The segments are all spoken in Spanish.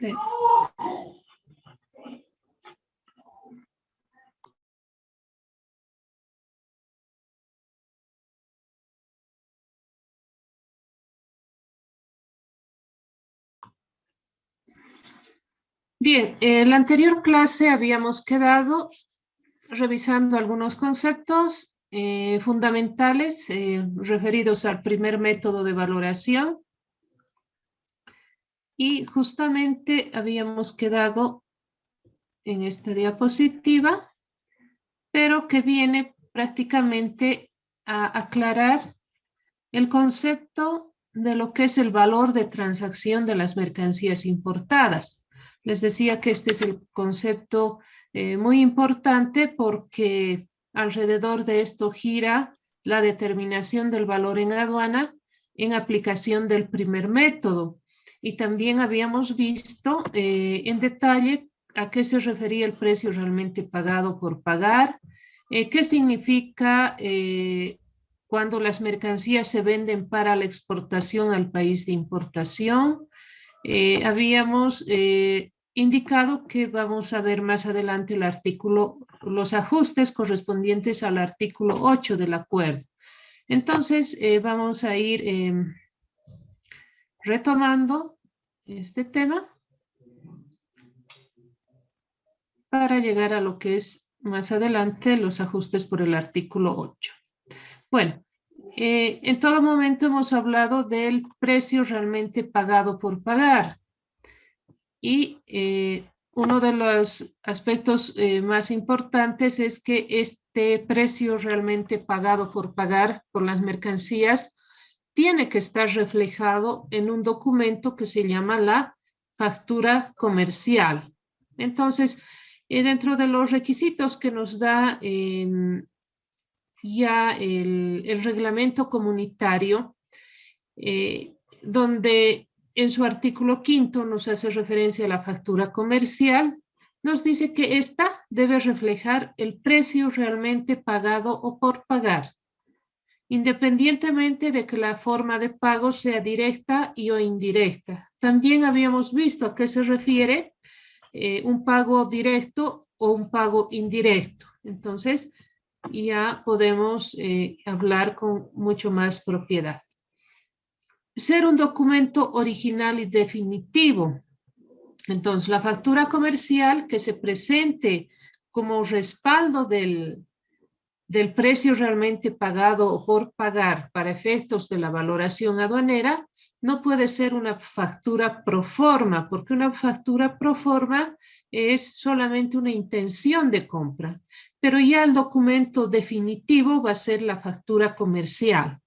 Sí. Bien, en la anterior clase habíamos quedado revisando algunos conceptos fundamentales referidos al primer método de valoración y justamente habíamos quedado en esta diapositiva, pero que viene prácticamente a aclarar el concepto de lo que es el valor de transacción de las mercancías importadas. Les decía que este es el concepto muy importante porque alrededor de esto gira la determinación del valor en aduana en aplicación del primer método. Y también habíamos visto en detalle a qué se refería el precio realmente pagado por pagar, qué significa cuando las mercancías se venden para la exportación al país de importación. Habíamos indicado que vamos a ver más adelante el artículo, los ajustes correspondientes al artículo 8 del acuerdo. Entonces, vamos a ir retomando este tema para llegar a lo que es más adelante los ajustes por el artículo 8. Bueno, en todo momento hemos hablado del precio realmente pagado por pagar. Y uno de los aspectos más importantes es que este precio realmente pagado por pagar por las mercancías tiene que estar reflejado en un documento que se llama la factura comercial. Entonces, dentro de los requisitos que nos da ya el reglamento comunitario, donde en su artículo 5 nos hace referencia a la factura comercial, nos dice que ésta debe reflejar el precio realmente pagado o por pagar, independientemente de que la forma de pago sea directa y o indirecta. También habíamos visto a qué se refiere un pago directo o un pago indirecto. Entonces, ya podemos hablar con mucho más propiedad. Ser un documento original y definitivo. Entonces, la factura comercial que se presente como respaldo del precio realmente pagado o por pagar para efectos de la valoración aduanera no puede ser una factura pro forma, porque una factura pro forma es solamente una intención de compra, pero ya el documento definitivo va a ser la factura comercial.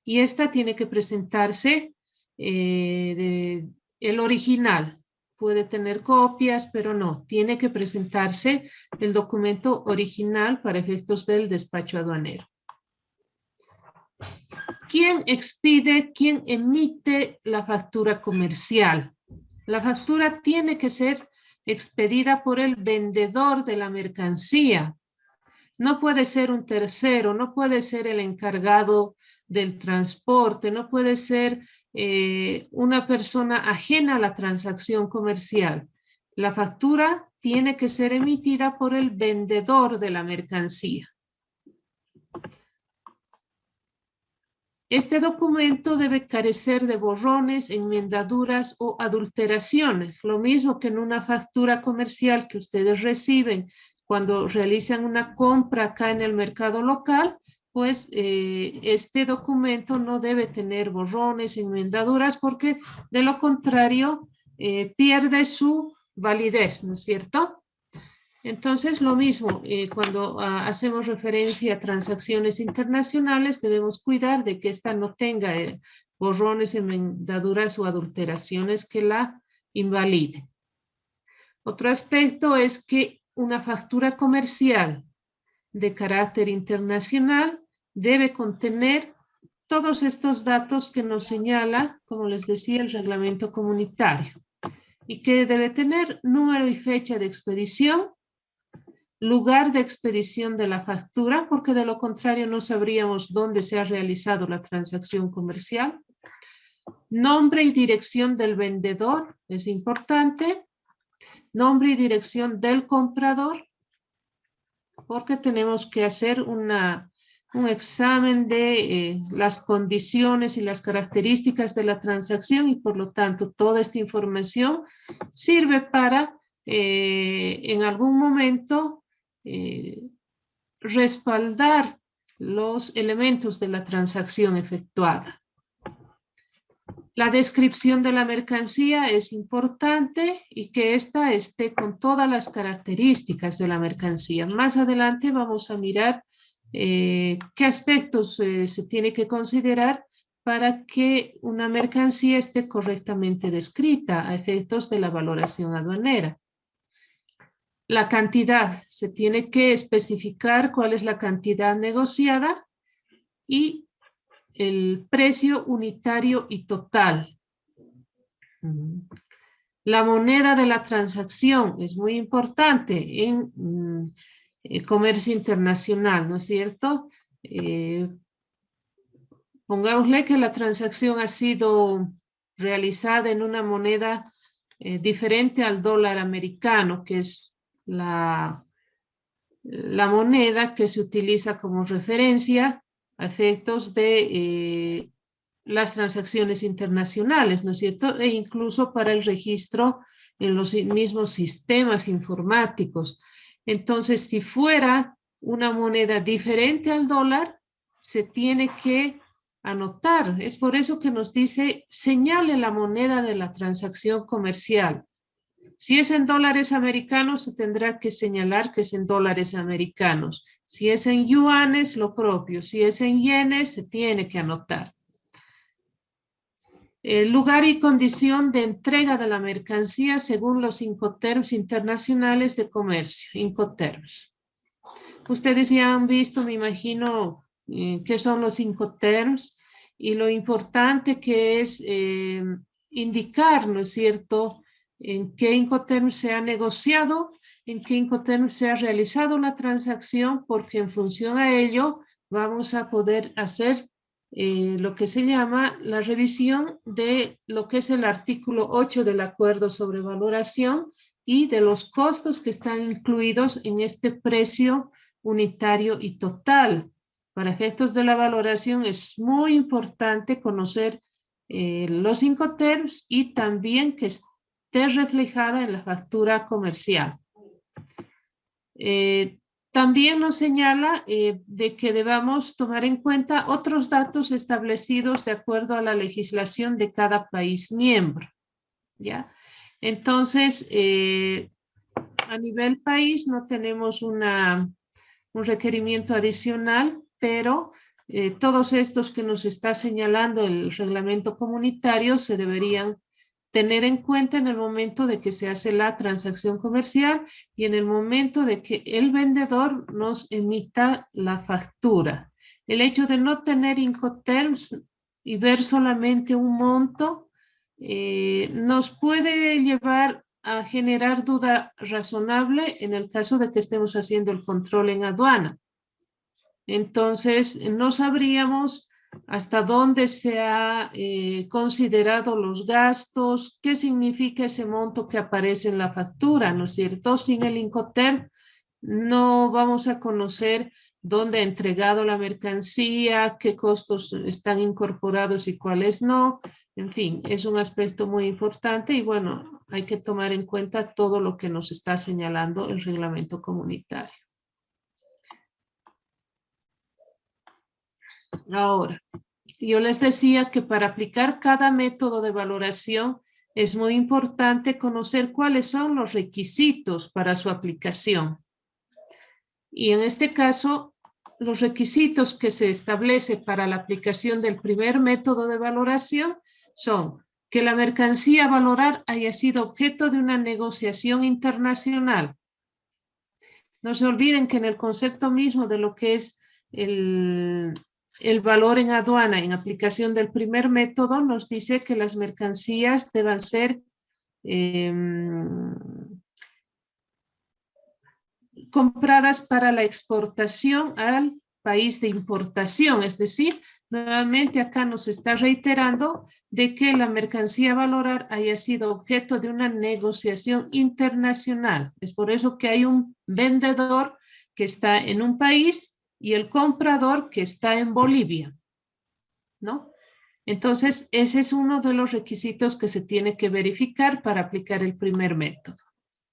Y esta tiene que presentarse el original. Puede tener copias, pero no, tiene que presentarse el documento original para efectos del despacho aduanero. ¿Quién expide, quién emite la factura comercial? La factura tiene que ser expedida por el vendedor de la mercancía. No puede ser un tercero, no puede ser el encargado del transporte, no puede ser una persona ajena a la transacción comercial. La factura tiene que ser emitida por el vendedor de la mercancía. Este documento debe carecer de borrones, enmendaduras o adulteraciones, lo mismo que en una factura comercial que ustedes reciben cuando realizan una compra acá en el mercado local, pues este documento no debe tener borrones, enmendaduras, porque de lo contrario pierde su validez, ¿no es cierto? Entonces, lo mismo, cuando hacemos referencia a transacciones internacionales, debemos cuidar de que ésta no tenga borrones, enmendaduras o adulteraciones que la invaliden. Otro aspecto es que una factura comercial de carácter internacional debe contener todos estos datos que nos señala, como les decía, el reglamento comunitario, y que debe tener número y fecha de expedición, lugar de expedición de la factura, porque de lo contrario no sabríamos dónde se ha realizado la transacción comercial, Nombre y dirección del vendedor, es importante. Nombre y dirección del comprador, porque tenemos que hacer un examen de las condiciones y las características de la transacción y por lo tanto toda esta información sirve para en algún momento respaldar los elementos de la transacción efectuada. La descripción de la mercancía es importante y que ésta esté con todas las características de la mercancía. Más adelante vamos a mirar qué aspectos se tiene que considerar para que una mercancía esté correctamente descrita a efectos de la valoración aduanera. La cantidad, se tiene que especificar cuál es la cantidad negociada y el precio unitario y total. La moneda de la transacción es muy importante en comercio internacional, ¿no es cierto? Pongámosle que la transacción ha sido realizada en una moneda diferente al dólar americano, que es la moneda que se utiliza como referencia a efectos de las transacciones internacionales, ¿no es cierto? E incluso para el registro en los mismos sistemas informáticos. Entonces, si fuera una moneda diferente al dólar, se tiene que anotar. Es por eso que nos dice, señale la moneda de la transacción comercial. Si es en dólares americanos, se tendrá que señalar que es en dólares americanos. Si es en yuanes, lo propio. Si es en yenes, se tiene que anotar. El lugar y condición de entrega de la mercancía según los Incoterms internacionales de comercio, Incoterms. Ustedes ya han visto, me imagino, qué son los Incoterms y lo importante que es indicar, ¿no es cierto?, en qué Incoterm se ha negociado, en qué Incoterm se ha realizado la transacción, porque en función a ello vamos a poder hacer lo que se llama la revisión de lo que es el artículo 8 del acuerdo sobre valoración y de los costos que están incluidos en este precio unitario y total. Para efectos de la valoración es muy importante conocer los Incoterms y también que esté reflejada en la factura comercial. También nos señala de que debamos tomar en cuenta otros datos establecidos de acuerdo a la legislación de cada país miembro, ¿ya? Entonces, a nivel país no tenemos un requerimiento adicional, pero todos estos que nos está señalando el reglamento comunitario se deberían tener en cuenta en el momento de que se hace la transacción comercial y en el momento de que el vendedor nos emita la factura. El hecho de no tener Incoterms y ver solamente un monto nos puede llevar a generar duda razonable en el caso de que estemos haciendo el control en aduana. Entonces, no sabríamos hasta dónde se ha considerado los gastos, qué significa ese monto que aparece en la factura, ¿no es cierto? Sin el Incoterm no vamos a conocer dónde ha entregado la mercancía, qué costos están incorporados y cuáles no. En fin, es un aspecto muy importante y bueno, hay que tomar en cuenta todo lo que nos está señalando el reglamento comunitario. Ahora, yo les decía que para aplicar cada método de valoración es muy importante conocer cuáles son los requisitos para su aplicación. Y en este caso, los requisitos que se establece para la aplicación del primer método de valoración son que la mercancía a valorar haya sido objeto de una negociación internacional. No se olviden que en el concepto mismo de lo que es el valor en aduana en aplicación del primer método nos dice que las mercancías deban ser compradas para la exportación al país de importación. Es decir, nuevamente acá nos está reiterando de que la mercancía a valorar haya sido objeto de una negociación internacional. Es por eso que hay un vendedor que está en un país y el comprador que está en Bolivia, ¿no? Entonces, ese es uno de los requisitos que se tiene que verificar para aplicar el primer método.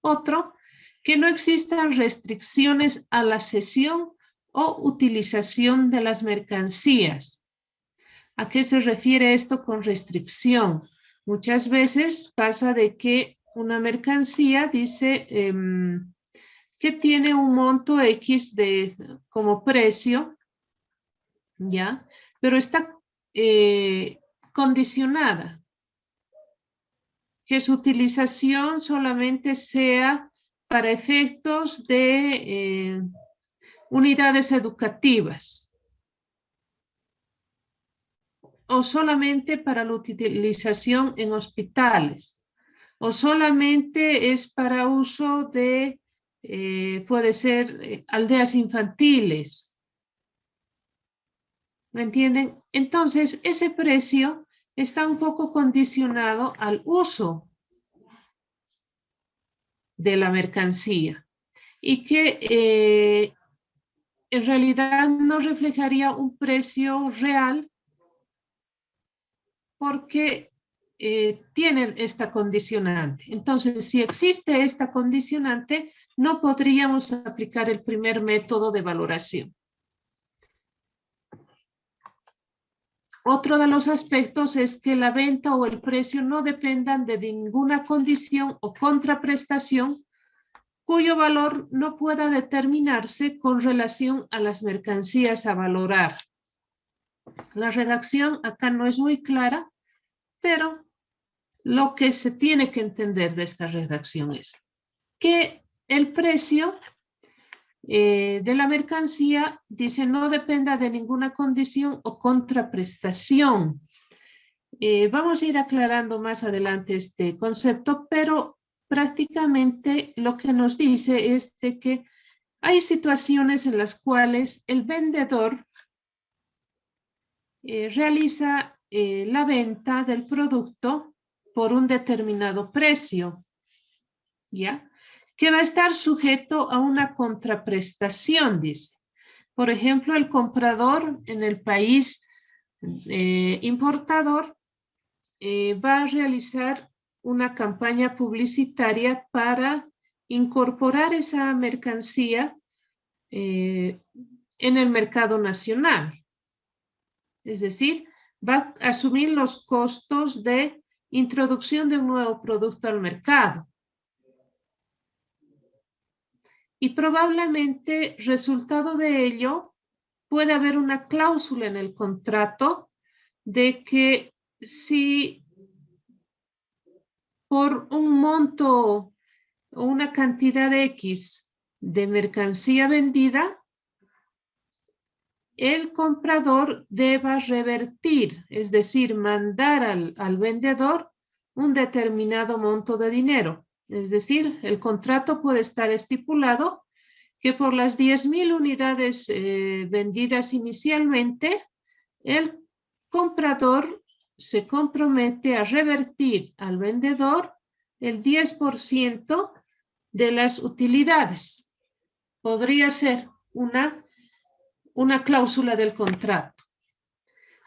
Otro, que no existan restricciones a la cesión o utilización de las mercancías. ¿A qué se refiere esto con restricción? Muchas veces pasa de que una mercancía dice que tiene un monto X como precio, ¿ya? Pero está condicionada, que su utilización solamente sea para efectos de unidades educativas o solamente para la utilización en hospitales o solamente es para uso de, puede ser aldeas infantiles. ¿Me entienden? Entonces, ese precio está un poco condicionado al uso de la mercancía y que en realidad no reflejaría un precio real porque tienen esta condicionante. Entonces, si existe esta condicionante, no podríamos aplicar el primer método de valoración. Otro de los aspectos es que la venta o el precio no dependan de ninguna condición o contraprestación cuyo valor no pueda determinarse con relación a las mercancías a valorar. La redacción acá no es muy clara, pero lo que se tiene que entender de esta redacción es que el precio de la mercancía, dice, no dependa de ninguna condición o contraprestación. Vamos a ir aclarando más adelante este concepto, pero prácticamente lo que nos dice es de que hay situaciones en las cuales el vendedor realiza la venta del producto por un determinado precio, ¿ya? Que va a estar sujeto a una contraprestación, dice. Por ejemplo, el comprador en el país importador va a realizar una campaña publicitaria para incorporar esa mercancía en el mercado nacional. Es decir, va a asumir los costos de introducción de un nuevo producto al mercado. Y probablemente, resultado de ello, puede haber una cláusula en el contrato de que si por un monto o una cantidad X de mercancía vendida, el comprador deba revertir, es decir, mandar al vendedor un determinado monto de dinero. Es decir, el contrato puede estar estipulado que por las 10,000 unidades vendidas inicialmente, el comprador se compromete a revertir al vendedor el 10% de las utilidades. Podría ser una cláusula del contrato.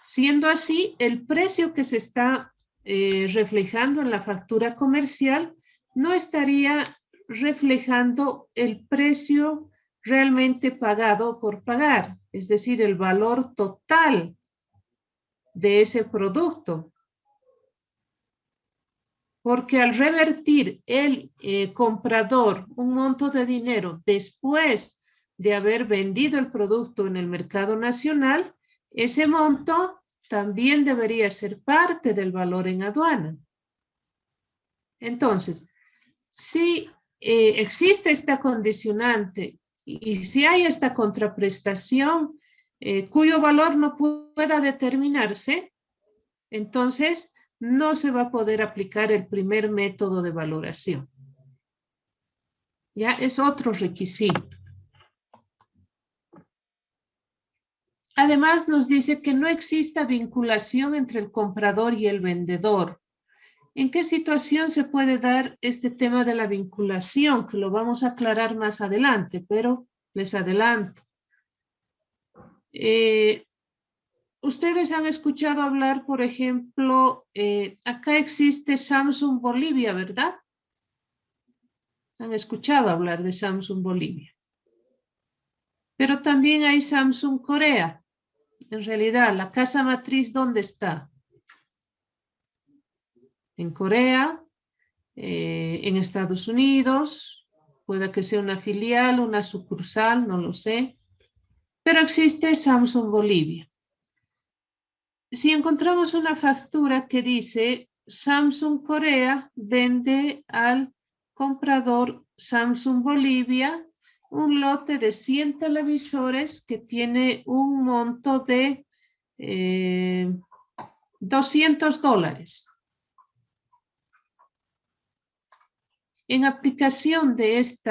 Siendo así, el precio que se está reflejando en la factura comercial no estaría reflejando el precio realmente pagado por pagar, es decir, el valor total de ese producto. Porque al revertir el comprador un monto de dinero después de haber vendido el producto en el mercado nacional, ese monto también debería ser parte del valor en aduana. Entonces, si existe esta condicionante y si hay esta contraprestación cuyo valor no pueda determinarse, entonces no se va a poder aplicar el primer método de valoración. Ya es otro requisito. Además nos dice que no exista vinculación entre el comprador y el vendedor. ¿En qué situación se puede dar este tema de la vinculación? Que lo vamos a aclarar más adelante, pero les adelanto. Ustedes han escuchado hablar, por ejemplo, acá existe Samsung Bolivia, ¿verdad? Han escuchado hablar de Samsung Bolivia. Pero también hay Samsung Corea. En realidad, la casa matriz, ¿dónde está? En Corea, en Estados Unidos, puede que sea una filial, una sucursal, no lo sé. Pero existe Samsung Bolivia. Si encontramos una factura que dice Samsung Corea vende al comprador Samsung Bolivia un lote de 100 televisores que tiene un monto de $200. En aplicación de este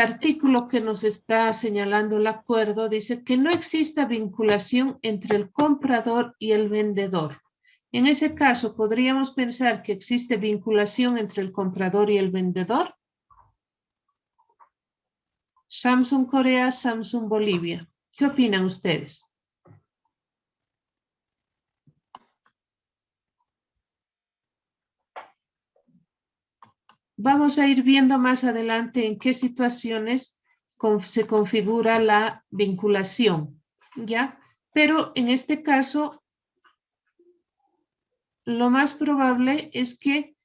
artículo que nos está señalando el acuerdo, dice que no exista vinculación entre el comprador y el vendedor. En ese caso, ¿podríamos pensar que existe vinculación entre el comprador y el vendedor? Samsung Corea, Samsung Bolivia. ¿Qué opinan ustedes? Vamos a ir viendo más adelante en qué situaciones se configura la vinculación, ¿ya? Pero en este caso, lo más probable es que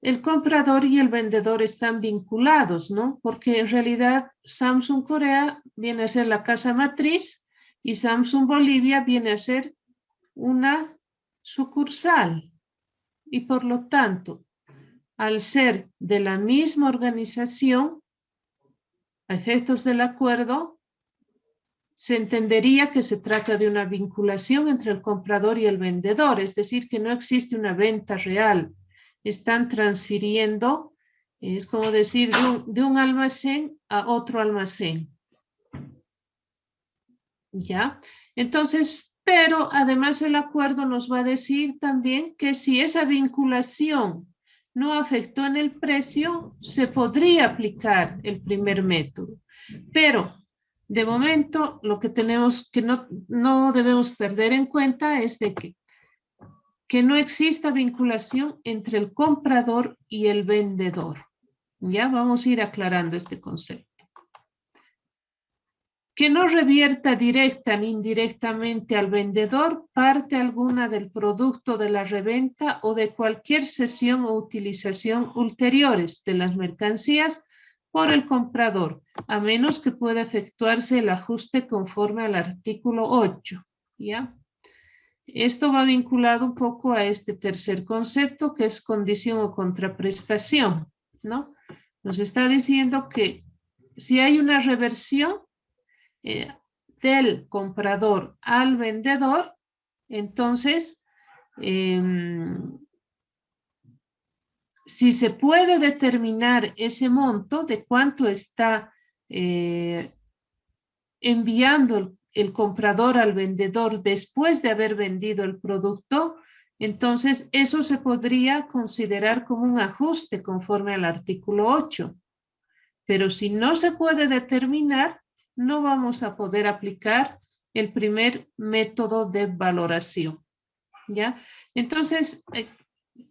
el comprador y el vendedor están vinculados, ¿no? Porque en realidad Samsung Corea viene a ser la casa matriz y Samsung Bolivia viene a ser una sucursal. Y por lo tanto, al ser de la misma organización, a efectos del acuerdo, se entendería que se trata de una vinculación entre el comprador y el vendedor, es decir, que no existe una venta real. Están transfiriendo, es como decir, de un almacén a otro almacén. ¿Ya? Entonces, pero además el acuerdo nos va a decir también que si esa vinculación no afectó en el precio, se podría aplicar el primer método. Pero de momento, lo que tenemos que no debemos perder en cuenta es de que no exista vinculación entre el comprador y el vendedor. Ya vamos a ir aclarando este concepto. Que no revierta directa ni indirectamente al vendedor parte alguna del producto de la reventa o de cualquier cesión o utilización ulteriores de las mercancías por el comprador, a menos que pueda efectuarse el ajuste conforme al artículo 8. ¿Ya? Esto va vinculado un poco a este tercer concepto, que es condición o contraprestación, ¿no? Nos está diciendo que si hay una reversión del comprador al vendedor, entonces, si se puede determinar ese monto de cuánto está enviando el comprador al vendedor después de haber vendido el producto, entonces eso se podría considerar como un ajuste conforme al artículo 8. Pero si no se puede determinar, no vamos a poder aplicar el primer método de valoración. ¿Ya? Entonces,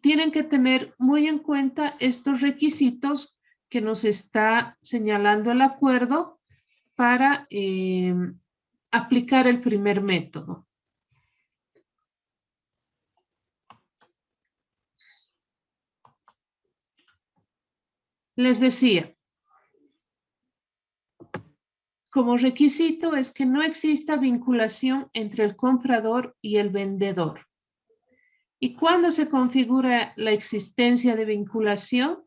tienen que tener muy en cuenta estos requisitos que nos está señalando el acuerdo para aplicar el primer método. Les decía, como requisito es que no exista vinculación entre el comprador y el vendedor. ¿Y cuándo se configura la existencia de vinculación?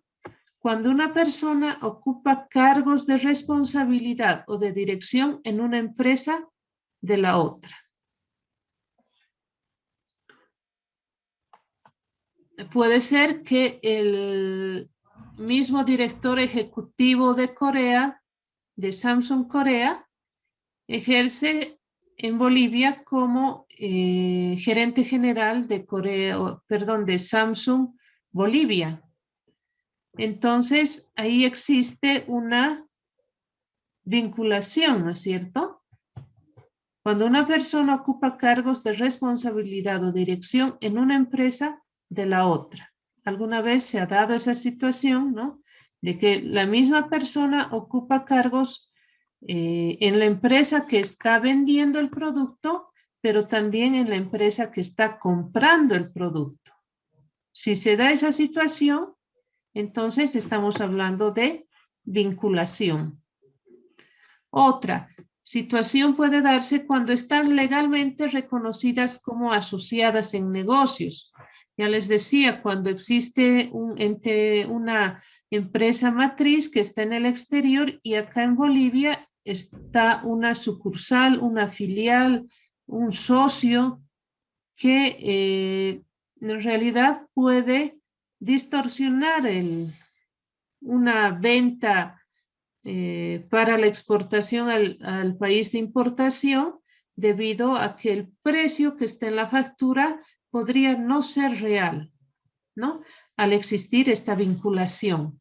Cuando una persona ocupa cargos de responsabilidad o de dirección en una empresa de la otra. Puede ser que mismo director ejecutivo de Corea, de Samsung Corea, ejerce en Bolivia como gerente general de de Samsung Bolivia. Entonces, ahí existe una vinculación, ¿no es cierto? Cuando una persona ocupa cargos de responsabilidad o dirección en una empresa de la otra. Alguna vez se ha dado esa situación, ¿no? De que la misma persona ocupa cargos en la empresa que está vendiendo el producto, pero también en la empresa que está comprando el producto. Si se da esa situación, entonces estamos hablando de vinculación. Otra situación puede darse cuando están legalmente reconocidas como asociadas en negocios. Ya les decía, cuando existe una empresa matriz que está en el exterior y acá en Bolivia está una sucursal, una filial, un socio que en realidad puede distorsionar una venta para la exportación al país de importación debido a que el precio que está en la factura podría no ser real, ¿no? Al existir esta vinculación.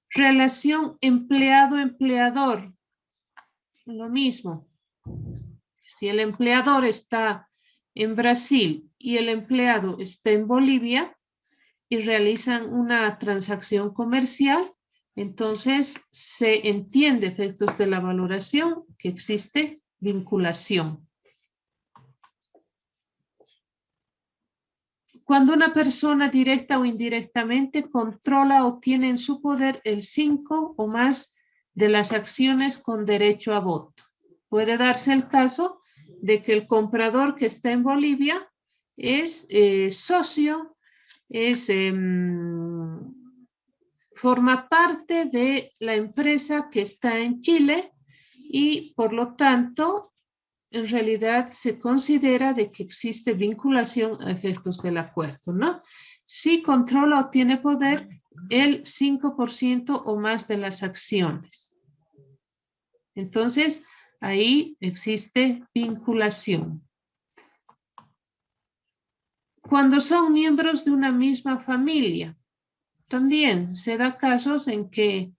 Relación empleado-empleador, lo mismo. Si el empleador está en Brasil y el empleado está en Bolivia y realizan una transacción comercial, entonces se entiende, efectos de la valoración, que existe vinculación. Cuando una persona directa o indirectamente controla o tiene en su poder el 5 o más de las acciones con derecho a voto. Puede darse el caso de que el comprador que está en Bolivia es socio, forma parte de la empresa que está en Chile y por lo tanto en realidad se considera de que existe vinculación a efectos del acuerdo, ¿no? Si controla o tiene poder el 5% o más de las acciones. Entonces, ahí existe vinculación. Cuando son miembros de una misma familia, también se da casos en que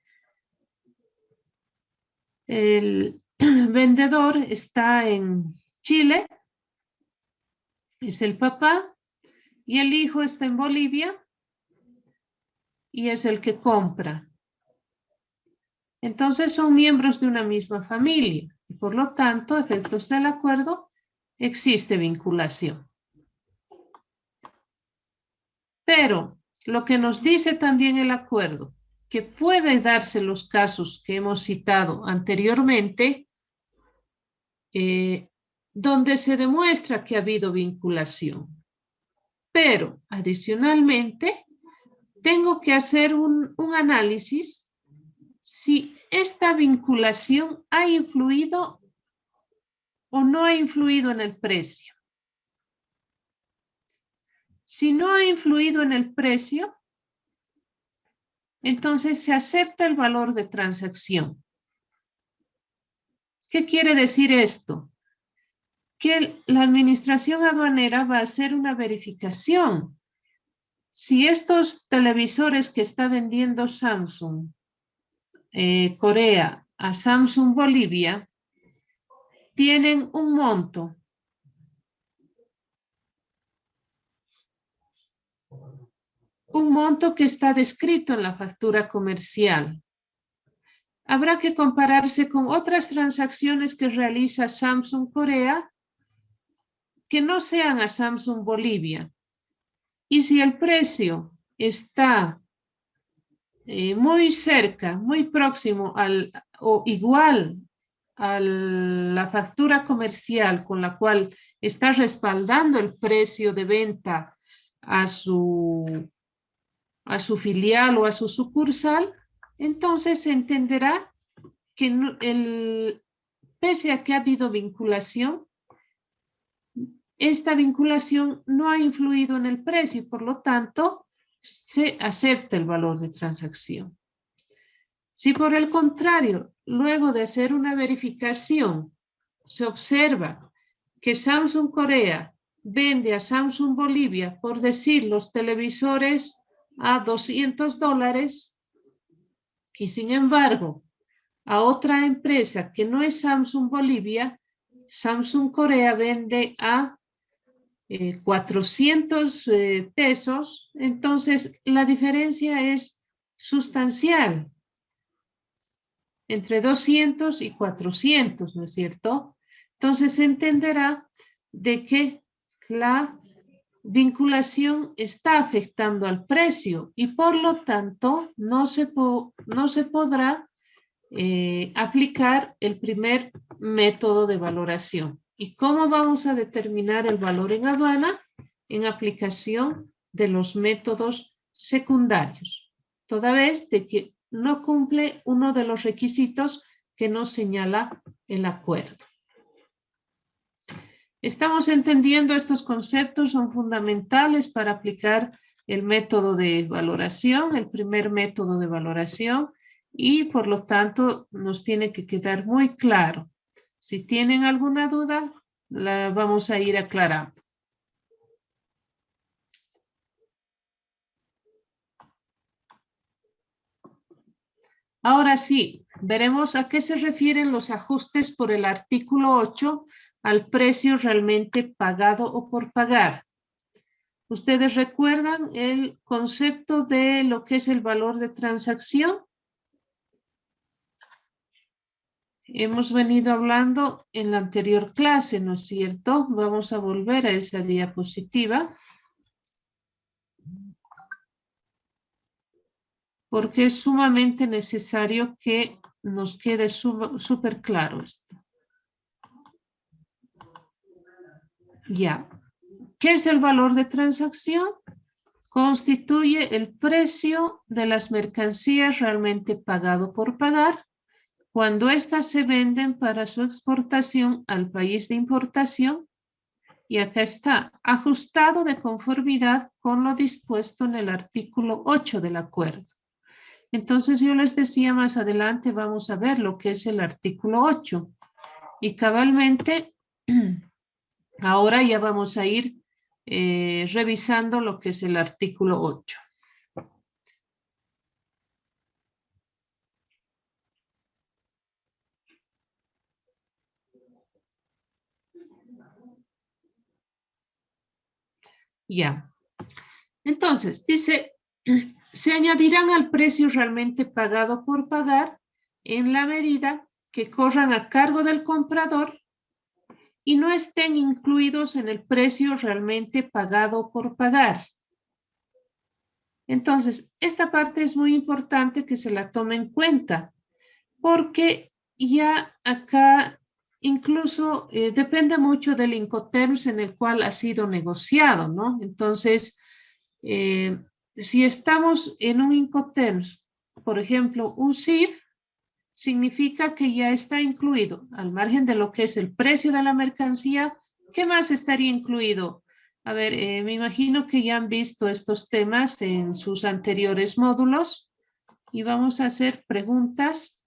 el vendedor está en Chile, es el papá, y el hijo está en Bolivia y es el que compra. Entonces son miembros de una misma familia y por lo tanto, a efectos del acuerdo, existe vinculación. Pero lo que nos dice también el acuerdo, que puede darse los casos que hemos citado anteriormente, donde se demuestra que ha habido vinculación. Pero adicionalmente, tengo que hacer un análisis si esta vinculación ha influido o no ha influido en el precio. Si no ha influido en el precio, entonces se acepta el valor de transacción. ¿Qué quiere decir esto? Que la administración aduanera va a hacer una verificación. Si estos televisores que está vendiendo Samsung Corea a Samsung Bolivia tienen un monto que está descrito en la factura comercial. Habrá que compararse con otras transacciones que realiza Samsung Corea que no sean a Samsung Bolivia. Y si el precio está muy cerca, muy próximo o igual a la factura comercial con la cual está respaldando el precio de venta a su filial o a su sucursal, entonces se entenderá que pese a que ha habido vinculación, esta vinculación no ha influido en el precio y por lo tanto se acepta el valor de transacción. Si por el contrario, luego de hacer una verificación, se observa que Samsung Corea vende a Samsung Bolivia, por decir, los televisores a $200, y sin embargo, a otra empresa que no es Samsung Bolivia, Samsung Corea vende a 400 pesos, entonces la diferencia es sustancial entre 200 y 400, ¿no es cierto? Entonces se entenderá de que la vinculación está afectando al precio y por lo tanto no se podrá aplicar el primer método de valoración. ¿Y cómo vamos a determinar el valor en aduana? En aplicación de los métodos secundarios, toda vez de que no cumple uno de los requisitos que nos señala el acuerdo. Estamos entendiendo estos conceptos, son fundamentales para aplicar el método de valoración, el primer método de valoración, y por lo tanto nos tiene que quedar muy claro. Si tienen alguna duda, la vamos a ir aclarando. Ahora sí, veremos a qué se refieren los ajustes por el artículo 8 al precio realmente pagado o por pagar. ¿Ustedes recuerdan el concepto de lo que es el valor de transacción? Hemos venido hablando en la anterior clase, ¿no es cierto? Vamos a volver a esa diapositiva, porque es sumamente necesario que nos quede súper claro esto. Ya. ¿Qué es el valor de transacción? Constituye el precio de las mercancías realmente pagado por pagar cuando éstas se venden para su exportación al país de importación, y acá está, ajustado de conformidad con lo dispuesto en el artículo 8 del acuerdo. Entonces yo les decía, más adelante vamos a ver lo que es el artículo 8. Y cabalmente, ahora ya vamos a ir revisando lo que es el artículo 8. Ya. Entonces, dice, se añadirán al precio realmente pagado por pagar en la medida que corran a cargo del comprador y no estén incluidos en el precio realmente pagado por pagar. Entonces, esta parte es muy importante que se la tome en cuenta, porque ya acá incluso depende mucho del Incoterms en el cual ha sido negociado, ¿no? Entonces, si estamos en un Incoterms, por ejemplo, un CIF, significa que ya está incluido, al margen de lo que es el precio de la mercancía. ¿Qué más estaría incluido? A ver, me imagino que ya han visto estos temas en sus anteriores módulos y vamos a hacer preguntas.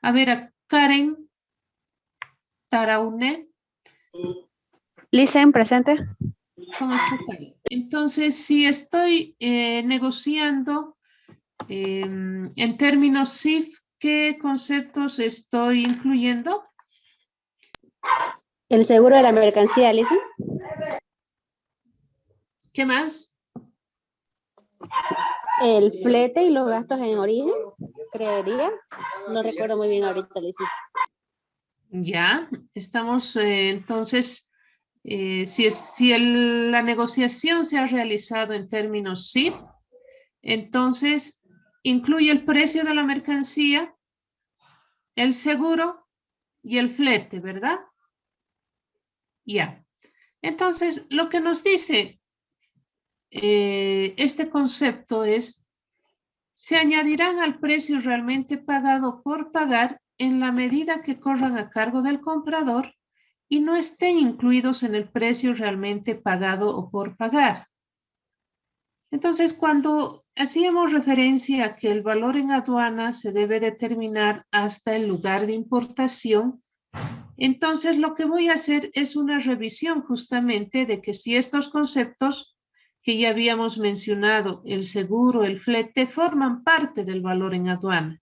A ver, a Karen Taraune. Listen, presente. ¿Cómo está, Karen? Entonces, si estoy negociando en términos CIF, ¿qué conceptos estoy incluyendo? El seguro de la mercancía, listen. ¿Qué más? El flete y los gastos en origen, creería. No recuerdo muy bien ahorita, listen. Ya, estamos entonces, si la negociación se ha realizado en términos CIF, entonces incluye el precio de la mercancía, el seguro y el flete, ¿verdad? Ya. Entonces, lo que nos dice este concepto es, se añadirán al precio realmente pagado por pagar en la medida que corran a cargo del comprador y no estén incluidos en el precio realmente pagado o por pagar. Entonces, cuando hacíamos referencia a que el valor en aduana se debe determinar hasta el lugar de importación, entonces lo que voy a hacer es una revisión justamente de que si estos conceptos que ya habíamos mencionado, el seguro, el flete, forman parte del valor en aduana.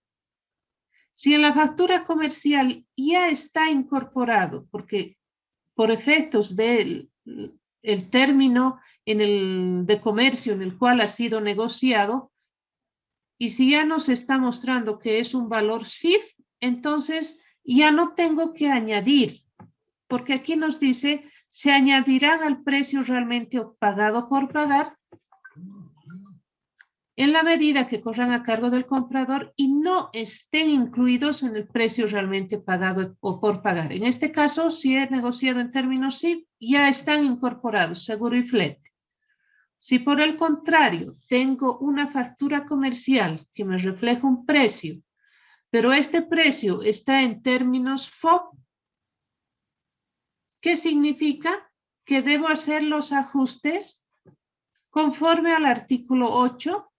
Si en la factura comercial ya está incorporado, porque por efectos del el término de comercio en el cual ha sido negociado, y si ya nos está mostrando que es un valor CIF, entonces ya no tengo que añadir, porque aquí nos dice, se añadirán al precio realmente pagado por pagar en la medida que corran a cargo del comprador y no estén incluidos en el precio realmente pagado o por pagar. En este caso, si he negociado en términos CIF, ya están incorporados seguro y flete. Si por el contrario tengo una factura comercial que me refleja un precio, pero este precio está en términos FOB, ¿qué significa? Que debo hacer los ajustes conforme al artículo 8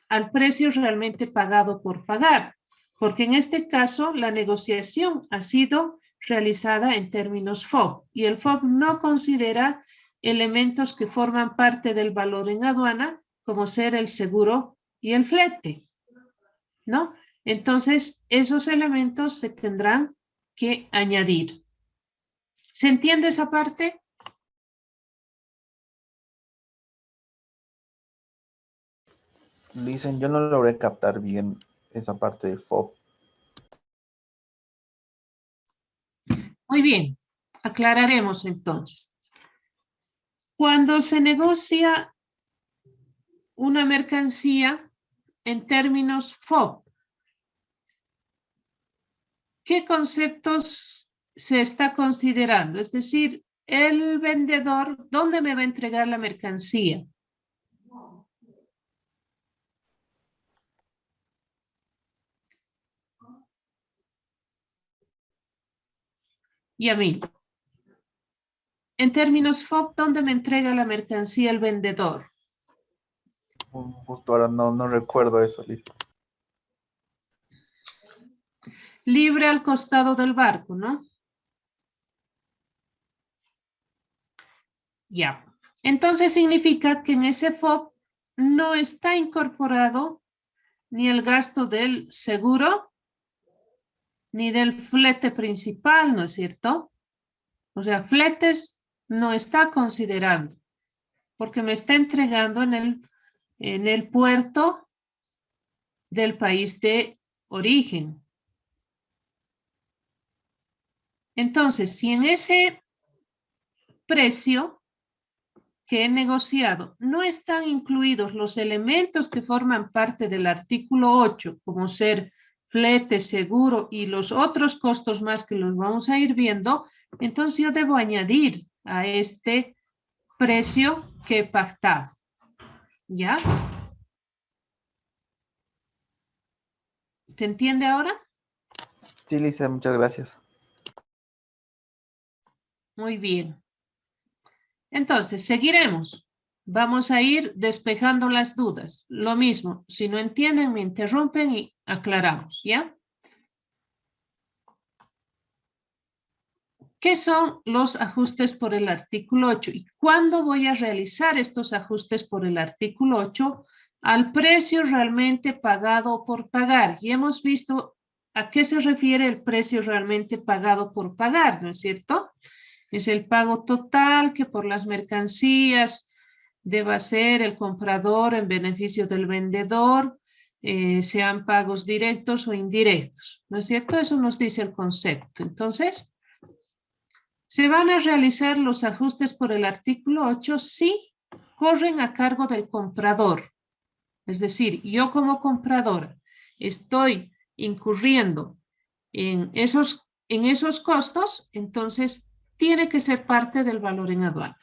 al precio realmente pagado por pagar, porque en este caso la negociación ha sido realizada en términos FOB y el FOB no considera elementos que forman parte del valor en aduana, como ser el seguro y el flete, ¿no? Entonces, esos elementos se tendrán que añadir. ¿Se entiende esa parte? Dicen, yo no logré captar bien esa parte de FOB. Muy bien, aclararemos entonces. Cuando se negocia una mercancía en términos FOB, ¿qué conceptos se está considerando? Es decir, el vendedor, ¿dónde me va a entregar la mercancía? Y a mí. En términos FOB, ¿dónde me entrega la mercancía el vendedor? Justo ahora no recuerdo eso, Liz. Libre al costado del barco, ¿no? Ya. Entonces significa que en ese FOB no está incorporado ni el gasto del seguro, ni del flete principal, ¿no es cierto? O sea, fletes no está considerando, porque me está entregando en el puerto del país de origen. Entonces, si en ese precio que he negociado no están incluidos los elementos que forman parte del artículo 8, como ser flete, seguro y los otros costos más que los vamos a ir viendo, entonces yo debo añadir a este precio que he pactado. ¿Ya? ¿Se entiende ahora? Sí, Lisa, muchas gracias. Muy bien. Entonces, seguiremos. Vamos a ir despejando las dudas. Lo mismo, si no entienden, me interrumpen y aclaramos, ¿ya? ¿Qué son los ajustes por el artículo 8? ¿Y cuándo voy a realizar estos ajustes por el artículo 8 al precio realmente pagado por pagar? Y hemos visto a qué se refiere el precio realmente pagado por pagar, ¿no es cierto? Es el pago total que por las mercancías deba hacer el comprador en beneficio del vendedor, sean pagos directos o indirectos, ¿no es cierto? Eso nos dice el concepto. Entonces, se van a realizar los ajustes por el artículo 8 si corren a cargo del comprador. Es decir, yo como compradora estoy incurriendo en esos costos, entonces tiene que ser parte del valor en aduana.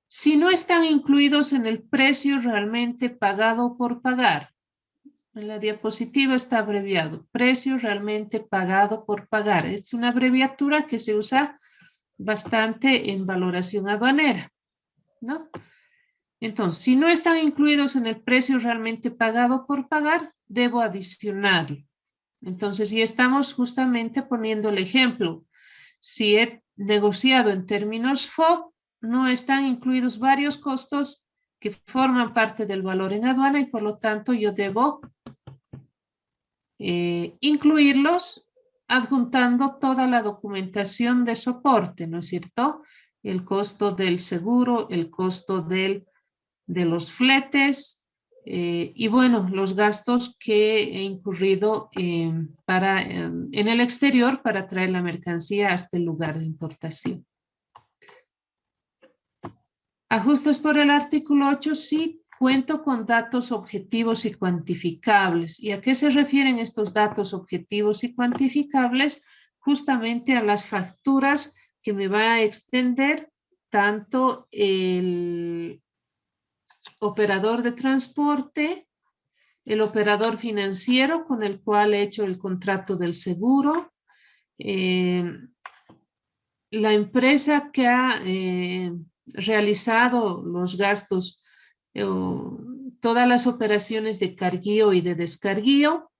Si no están incluidos en el precio realmente pagado por pagar, en la diapositiva está abreviado, precio realmente pagado por pagar. Es una abreviatura que se usa bastante en valoración aduanera. ¿no? Entonces, si no están incluidos en el precio realmente pagado por pagar, debo adicionarlo. Entonces, ya estamos justamente poniendo el ejemplo. Si he negociado en términos FOB, no están incluidos varios costos que forman parte del valor en aduana y por lo tanto yo debo incluirlos adjuntando toda la documentación de soporte, ¿no es cierto? El costo del seguro, el costo de los fletes y bueno, los gastos que he incurrido en el exterior para traer la mercancía hasta el lugar de importación. Ajustes por el artículo 8, sí cuento con datos objetivos y cuantificables. ¿Y a qué se refieren estos datos objetivos y cuantificables? Justamente a las facturas que me va a extender tanto el operador de transporte, el operador financiero con el cual he hecho el contrato del seguro, la empresa que ha realizado los gastos, todas las operaciones de carguío y de descarguío.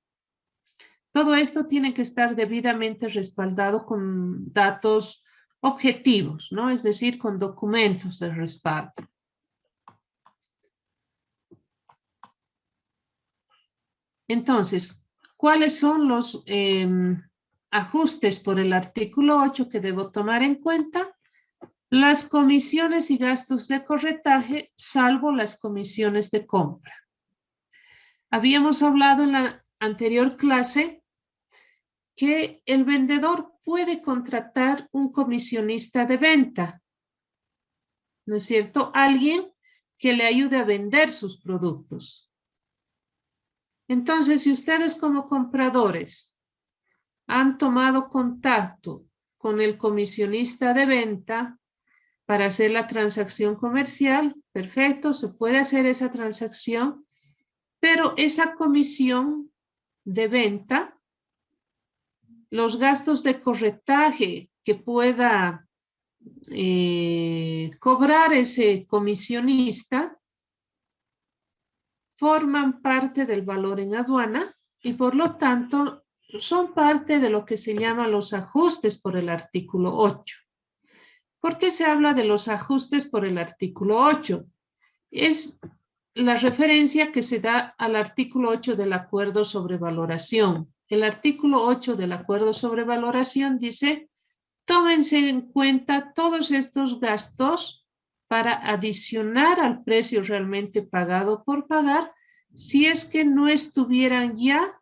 Todo esto tiene que estar debidamente respaldado con datos objetivos, ¿no? Es decir, con documentos de respaldo. Entonces, ¿cuáles son los ajustes por el artículo 8 que debo tomar en cuenta? Las comisiones y gastos de corretaje, salvo las comisiones de compra. Habíamos hablado en la anterior clase que el vendedor puede contratar un comisionista de venta, ¿no es cierto? Alguien que le ayude a vender sus productos. Entonces, si ustedes como compradores han tomado contacto con el comisionista de venta para hacer la transacción comercial, perfecto, se puede hacer esa transacción, pero esa comisión de venta, los gastos de corretaje que pueda cobrar ese comisionista, forman parte del valor en aduana y por lo tanto son parte de lo que se llama los ajustes por el artículo 8. ¿Por qué se habla de los ajustes por el artículo 8? Es la referencia que se da al artículo 8 del acuerdo sobre valoración. El artículo 8 del acuerdo sobre valoración dice, tómense en cuenta todos estos gastos para adicionar al precio realmente pagado por pagar si es que no estuvieran ya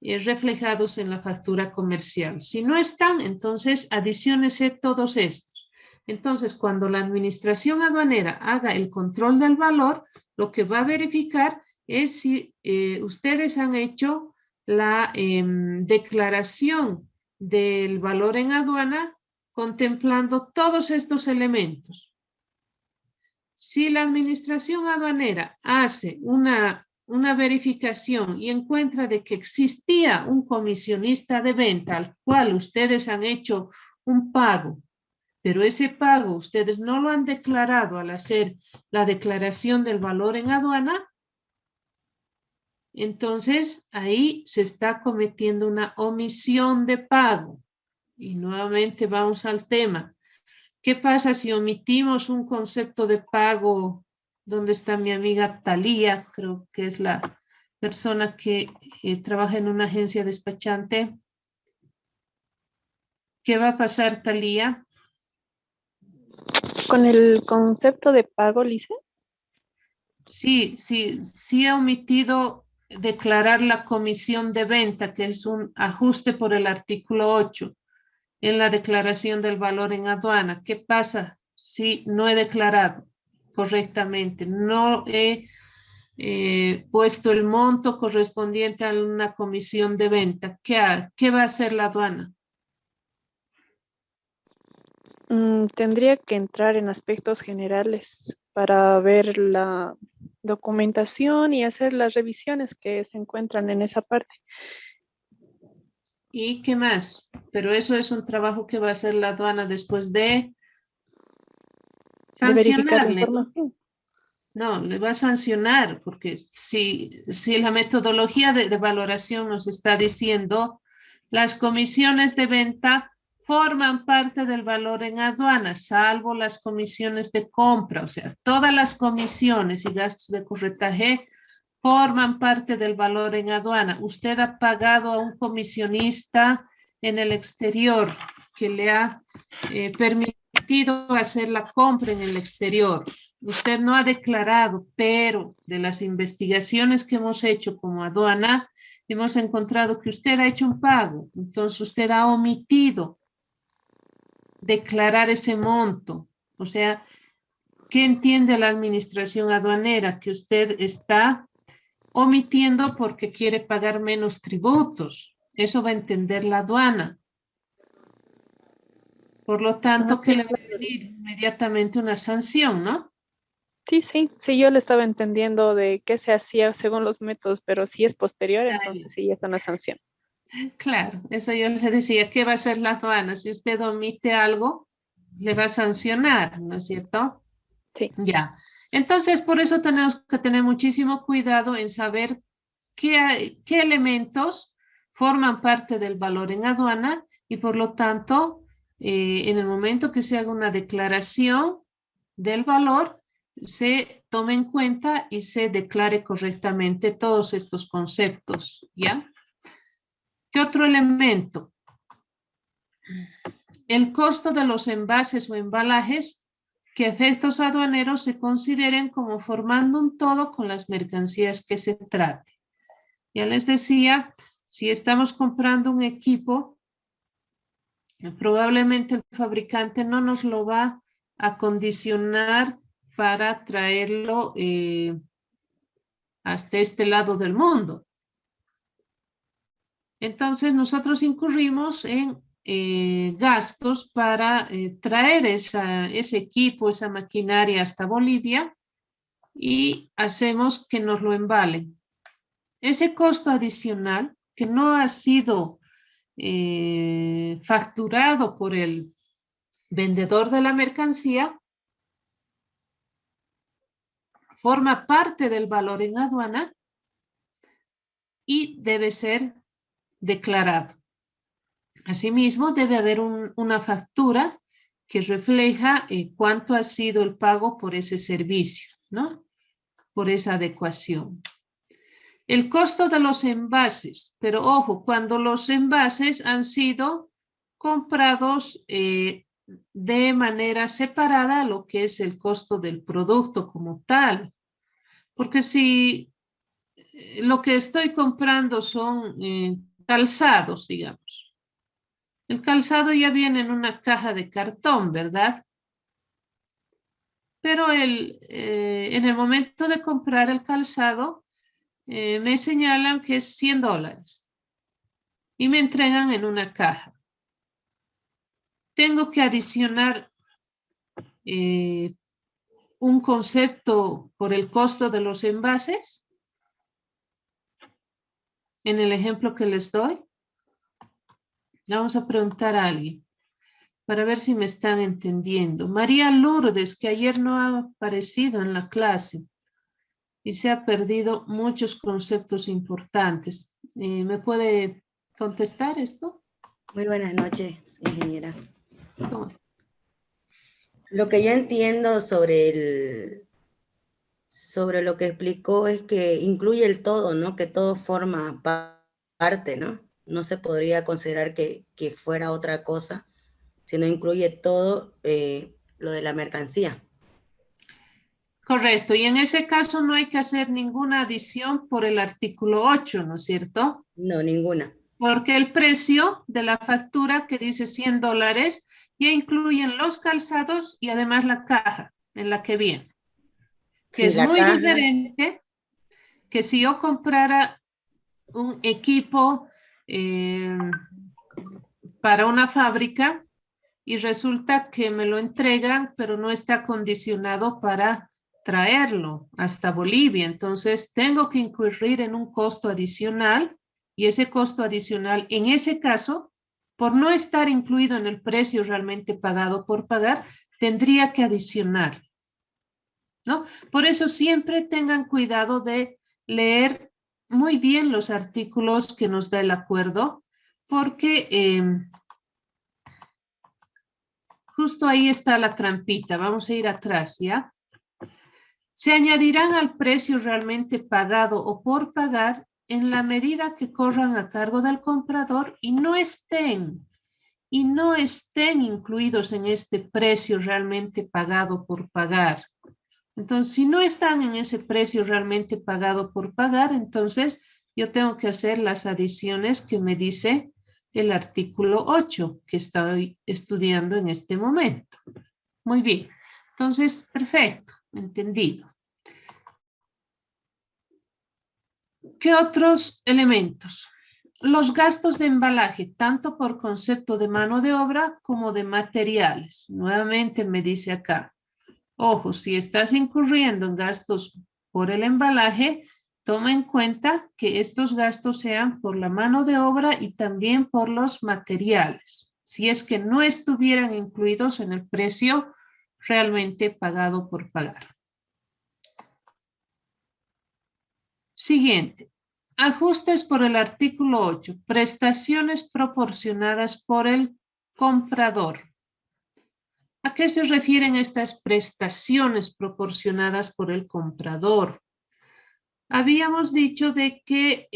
reflejados en la factura comercial. Si no están, entonces adiciónese todos estos. Entonces, cuando la administración aduanera haga el control del valor, lo que va a verificar es si ustedes han hecho la declaración del valor en aduana contemplando todos estos elementos. Si la administración aduanera hace una verificación y encuentra de que existía un comisionista de venta al cual ustedes han hecho un pago, pero ese pago ustedes no lo han declarado al hacer la declaración del valor en aduana, entonces ahí se está cometiendo una omisión de pago. Y nuevamente vamos al tema. ¿Qué pasa si omitimos un concepto de pago? ¿Dónde está mi amiga Talía? Creo que es la persona que trabaja en una agencia despachante. ¿Qué va a pasar, Talía? Con el concepto de pago, Lice. Sí ha omitido declarar la comisión de venta, que es un ajuste por el artículo 8 en la declaración del valor en aduana. ¿Qué pasa si no he declarado correctamente? No he puesto el monto correspondiente a una comisión de venta. ¿Qué va a hacer la aduana? Tendría que entrar en aspectos generales para ver la documentación y hacer las revisiones que se encuentran en esa parte. ¿Y qué más? Pero eso es un trabajo que va a hacer la aduana después de de verificar la Sancionarle, ¿no? información. No, le va a sancionar, porque si la metodología de valoración nos está diciendo, las comisiones de venta forman parte del valor en aduana, salvo las comisiones de compra, o sea, todas las comisiones y gastos de corretaje forman parte del valor en aduana. Usted ha pagado a un comisionista en el exterior que le ha permitido hacer la compra en el exterior. Usted no ha declarado, pero de las investigaciones que hemos hecho como aduana, hemos encontrado que usted ha hecho un pago. Entonces usted ha omitido declarar ese monto. O sea, ¿qué entiende la administración aduanera? Que usted está omitiendo porque quiere pagar menos tributos. Eso va a entender la aduana. Por lo tanto, que Sí, le va a venir inmediatamente una sanción, ¿no? sí, yo le estaba entendiendo de qué se hacía según los métodos, pero si es posterior, Ay, entonces sí, ya está una sanción. claro, eso yo le decía, ¿qué va a hacer la aduana? Si usted omite algo, le va a sancionar, ¿no es cierto? Sí. Ya. Entonces, por eso tenemos que tener muchísimo cuidado en saber qué elementos forman parte del valor en aduana y por lo tanto, en el momento que se haga una declaración del valor, se tome en cuenta y se declare correctamente todos estos conceptos, ¿ya? ¿Qué otro elemento? El costo de los envases o embalajes que a efectos aduaneros se consideren como formando un todo con las mercancías que se trate. Ya les decía, si estamos comprando un equipo, probablemente el fabricante no nos lo va a condicionar para traerlo hasta este lado del mundo. Entonces nosotros incurrimos en gastos para traer ese equipo, esa maquinaria hasta Bolivia y hacemos que nos lo embalen. Ese costo adicional que no ha sido facturado por el vendedor de la mercancía forma parte del valor en aduana y debe ser declarado. Asimismo, debe haber una factura que refleja cuánto ha sido el pago por ese servicio, ¿no? Por esa adecuación. El costo de los envases, pero ojo, cuando los envases han sido comprados de manera separada a lo que es el costo del producto como tal. Porque si lo que estoy comprando son calzados, digamos. El calzado ya viene en una caja de cartón, ¿verdad? Pero en el momento de comprar el calzado, me señalan que es $100 y me entregan en una caja. Tengo que adicionar un concepto por el costo de los envases en el ejemplo que les doy. Vamos a preguntar a alguien para ver si me están entendiendo. María Lourdes, que ayer no ha aparecido en la clase y se ha perdido muchos conceptos importantes. ¿Me puede contestar esto? Muy buenas noches, ingeniera. ¿Cómo está? Lo que yo entiendo sobre lo que explicó es que incluye el todo, ¿no? Que todo forma parte, ¿no? No se podría considerar que fuera otra cosa, sino incluye todo lo de la mercancía. Correcto, y en ese caso no hay que hacer ninguna adición por el artículo 8, ¿no es cierto? No, ninguna. Porque el precio de la factura que dice $100 ya incluyen los calzados y además la caja en la que viene. Que Sí, es la muy caja. diferente que si yo comprara un equipo para una fábrica y resulta que me lo entregan, pero no está acondicionado para traerlo hasta Bolivia. Entonces, tengo que incurrir en un costo adicional y ese costo adicional, en ese caso, por no estar incluido en el precio realmente pagado por pagar, tendría que adicionar, ¿no? Por eso siempre tengan cuidado de leer muy bien los artículos que nos da el acuerdo, porque justo ahí está la trampita. Vamos a ir atrás, ¿ya? Se añadirán al precio realmente pagado o por pagar en la medida que corran a cargo del comprador y no estén incluidos en este precio realmente pagado por pagar. Entonces, si no están en ese precio realmente pagado por pagar, entonces yo tengo que hacer las adiciones que me dice el artículo 8 que estoy estudiando en este momento. Muy bien. Entonces, perfecto, entendido. ¿Qué otros elementos? Los gastos de embalaje, tanto por concepto de mano de obra como de materiales. Nuevamente me dice acá, ojo, si estás incurriendo en gastos por el embalaje, toma en cuenta que estos gastos sean por la mano de obra y también por los materiales, si es que no estuvieran incluidos en el precio realmente pagado por pagar. Siguiente. Ajustes por el artículo 8. Prestaciones proporcionadas por el comprador. ¿A qué se refieren estas prestaciones proporcionadas por el comprador? Habíamos dicho de que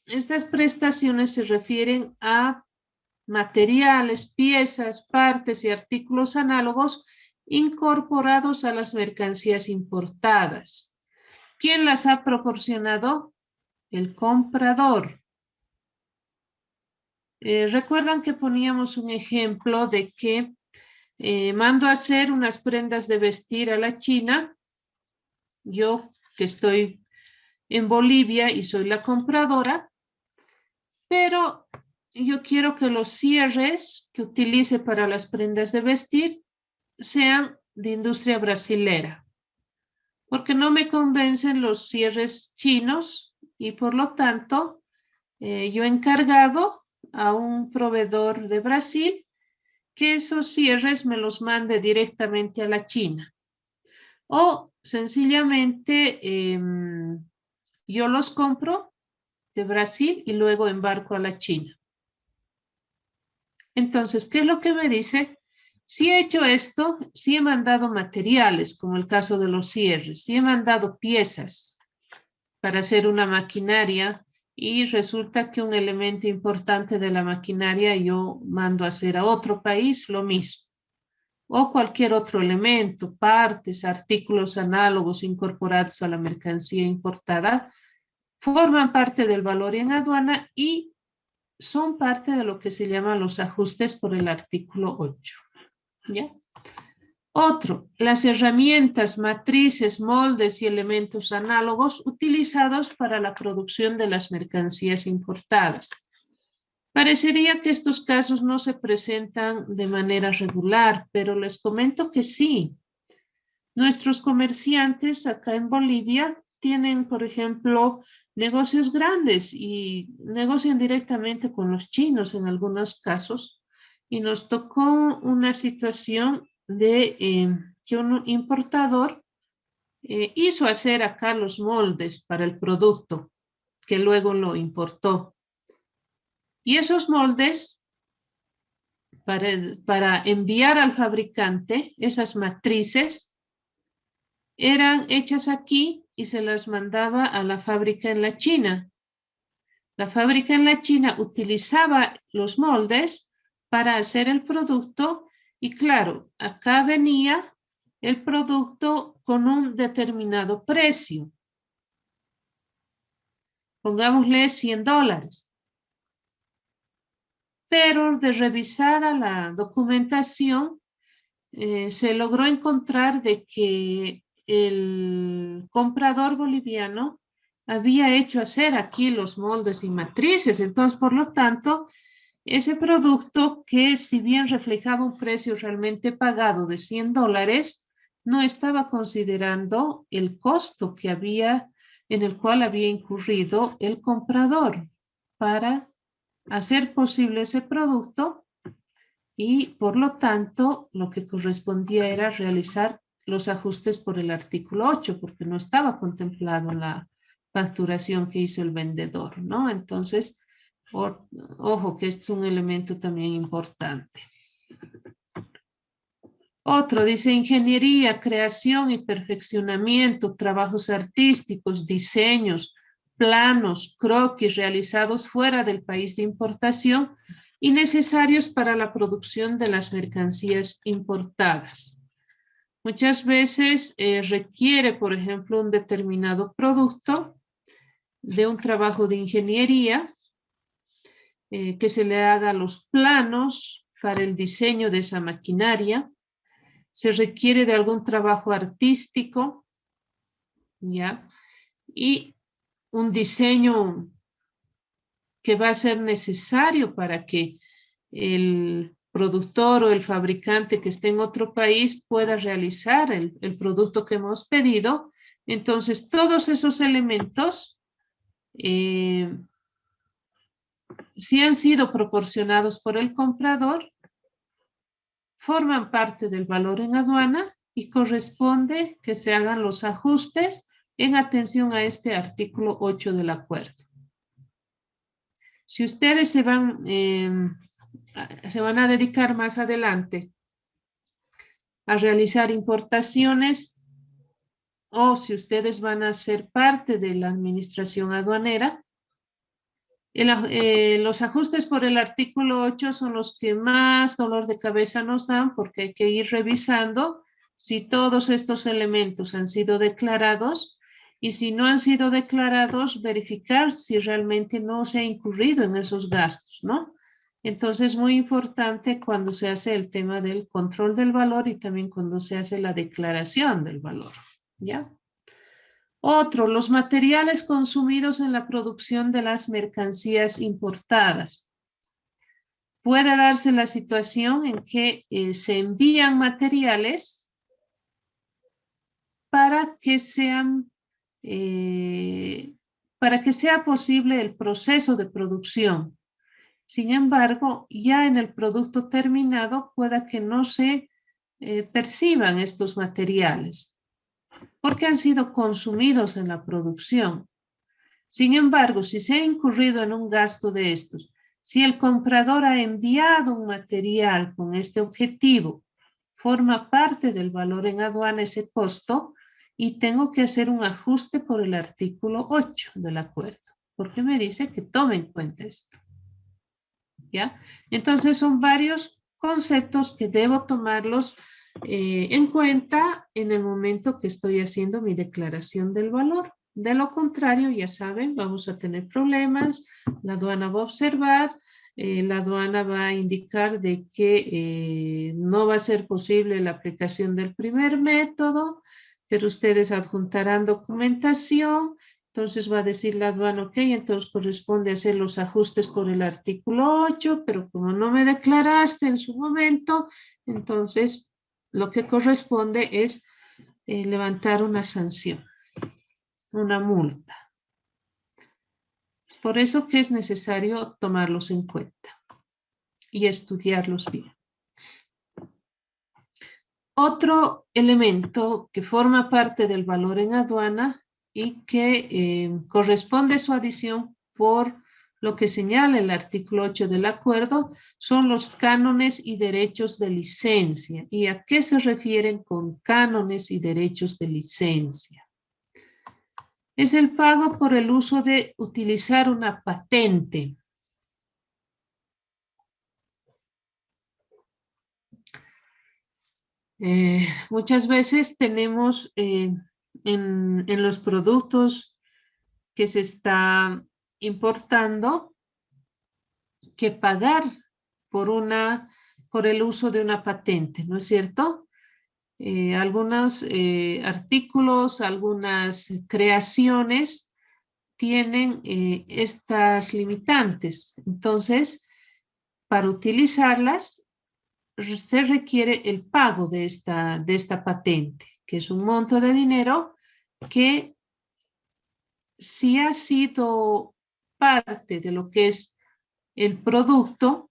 estas prestaciones se refieren a materiales, piezas, partes y artículos análogos incorporados a las mercancías importadas. ¿Quién las ha proporcionado? El comprador. Recuerdan que poníamos un ejemplo de que mando a hacer unas prendas de vestir a la China. Yo que estoy en Bolivia y soy la compradora, pero yo quiero que los cierres que utilice para las prendas de vestir sean de industria brasilera, porque no me convencen los cierres chinos y por lo tanto yo he encargado a un proveedor de Brasil que esos cierres me los mande directamente a la China. O sencillamente yo los compro de Brasil y luego embarco a la China. Entonces, ¿qué es lo que me dice? Si he hecho esto, si he mandado materiales, como el caso de los cierres, si he mandado piezas para hacer una maquinaria y resulta que un elemento importante de la maquinaria yo mando a hacer a otro país, lo mismo. O cualquier otro elemento, partes, artículos análogos incorporados a la mercancía importada, forman parte del valor en aduana y son parte de lo que se llaman los ajustes por el artículo 8. ¿Ya? Otro, las herramientas, matrices, moldes y elementos análogos utilizados para la producción de las mercancías importadas. Parecería que estos casos no se presentan de manera regular, pero les comento que sí. Nuestros comerciantes acá en Bolivia tienen, por ejemplo, negocios grandes y negocian directamente con los chinos en algunos casos. Y nos tocó una situación de que un importador hizo hacer acá los moldes para el producto que luego lo importó. Y esos moldes, para enviar al fabricante, esas matrices, eran hechas aquí y se las mandaba a la fábrica en la China. La fábrica en la China utilizaba los moldes para hacer el producto y claro, acá venía el producto con un determinado precio. Pongámosle $100. Pero de revisar a la documentación, se logró encontrar de que el comprador boliviano había hecho hacer aquí los moldes y matrices. Entonces, por lo tanto, ese producto que si bien reflejaba un precio realmente pagado de $100, no estaba considerando el costo que había, en el cual había incurrido el comprador para hacer posible ese producto y por lo tanto lo que correspondía era realizar los ajustes por el artículo 8 porque no estaba contemplado en la facturación que hizo el vendedor, ¿no? Entonces, ojo que este es un elemento también importante. Otro dice ingeniería, creación y perfeccionamiento, trabajos artísticos, diseños, planos, croquis realizados fuera del país de importación y necesarios para la producción de las mercancías importadas. Muchas veces requiere, por ejemplo, un determinado producto de un trabajo de ingeniería, que se le haga los planos para el diseño de esa maquinaria. Se requiere de algún trabajo artístico, ¿ya? Y un diseño que va a ser necesario para que el productor o el fabricante que esté en otro país pueda realizar el producto que hemos pedido. Entonces, todos esos elementos, si han sido proporcionados por el comprador, forman parte del valor en aduana y corresponde que se hagan los ajustes en atención a este artículo 8 del acuerdo. Si ustedes se van a dedicar más adelante a realizar importaciones o si ustedes van a ser parte de la administración aduanera, los ajustes por el artículo 8 son los que más dolor de cabeza nos dan porque hay que ir revisando si todos estos elementos han sido declarados y si no han sido declarados, verificar si realmente no se ha incurrido en esos gastos, ¿no? Entonces, muy importante cuando se hace el tema del control del valor y también cuando se hace la declaración del valor, ¿ya? Otro, los materiales consumidos en la producción de las mercancías importadas. Puede darse la situación en que se envían materiales para que sea posible el proceso de producción. Sin embargo, ya en el producto terminado pueda que no se perciban estos materiales porque han sido consumidos en la producción. Sin embargo, si se ha incurrido en un gasto de estos, si el comprador ha enviado un material con este objetivo, forma parte del valor en aduana ese costo y tengo que hacer un ajuste por el artículo 8 del acuerdo, porque me dice que tome en cuenta esto. ¿Ya? Entonces son varios conceptos que debo tomarlos en cuenta en el momento que estoy haciendo mi declaración del valor. De lo contrario, ya saben, vamos a tener problemas, la aduana va a observar, la aduana va a indicar de que no va a ser posible la aplicación del primer método, pero ustedes adjuntarán documentación. Entonces va a decir la aduana, ok, entonces corresponde hacer los ajustes por el artículo 8, pero como no me declaraste en su momento, entonces lo que corresponde es levantar una sanción, una multa. Es por eso que es necesario tomarlos en cuenta y estudiarlos bien. Otro elemento que forma parte del valor en aduana y que corresponde su adición por lo que señala el artículo 8 del acuerdo son los cánones y derechos de licencia. ¿Y a qué se refieren con cánones y derechos de licencia? Es el pago por el uso de utilizar una patente. Muchas veces tenemos en los productos que se está importando que pagar por el uso de una patente, ¿no es cierto? Algunos artículos, algunas creaciones tienen estas limitantes. Entonces, para utilizarlas, se requiere el pago de esta patente, que es un monto de dinero que si ha sido parte de lo que es el producto,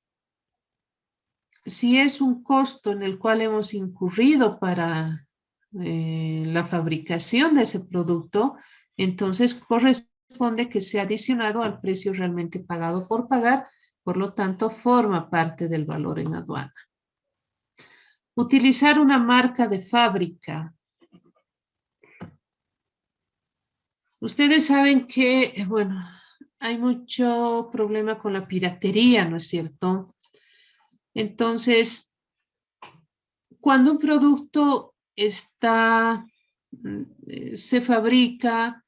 si es un costo en el cual hemos incurrido para la fabricación de ese producto, entonces corresponde que sea adicionado al precio realmente pagado por pagar, por lo tanto forma parte del valor en aduana. Utilizar una marca de fábrica. Ustedes saben que, bueno, hay mucho problema con la piratería, ¿no es cierto? Entonces, cuando un producto se fabrica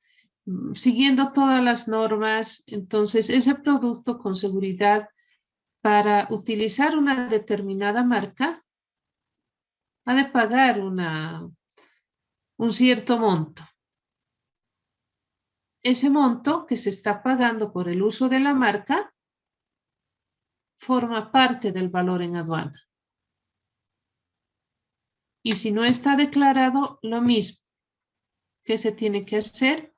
siguiendo todas las normas, entonces ese producto con seguridad para utilizar una determinada marca ha de pagar un cierto monto. Ese monto que se está pagando por el uso de la marca forma parte del valor en aduana. Y si no está declarado, lo mismo. ¿Qué se tiene que hacer?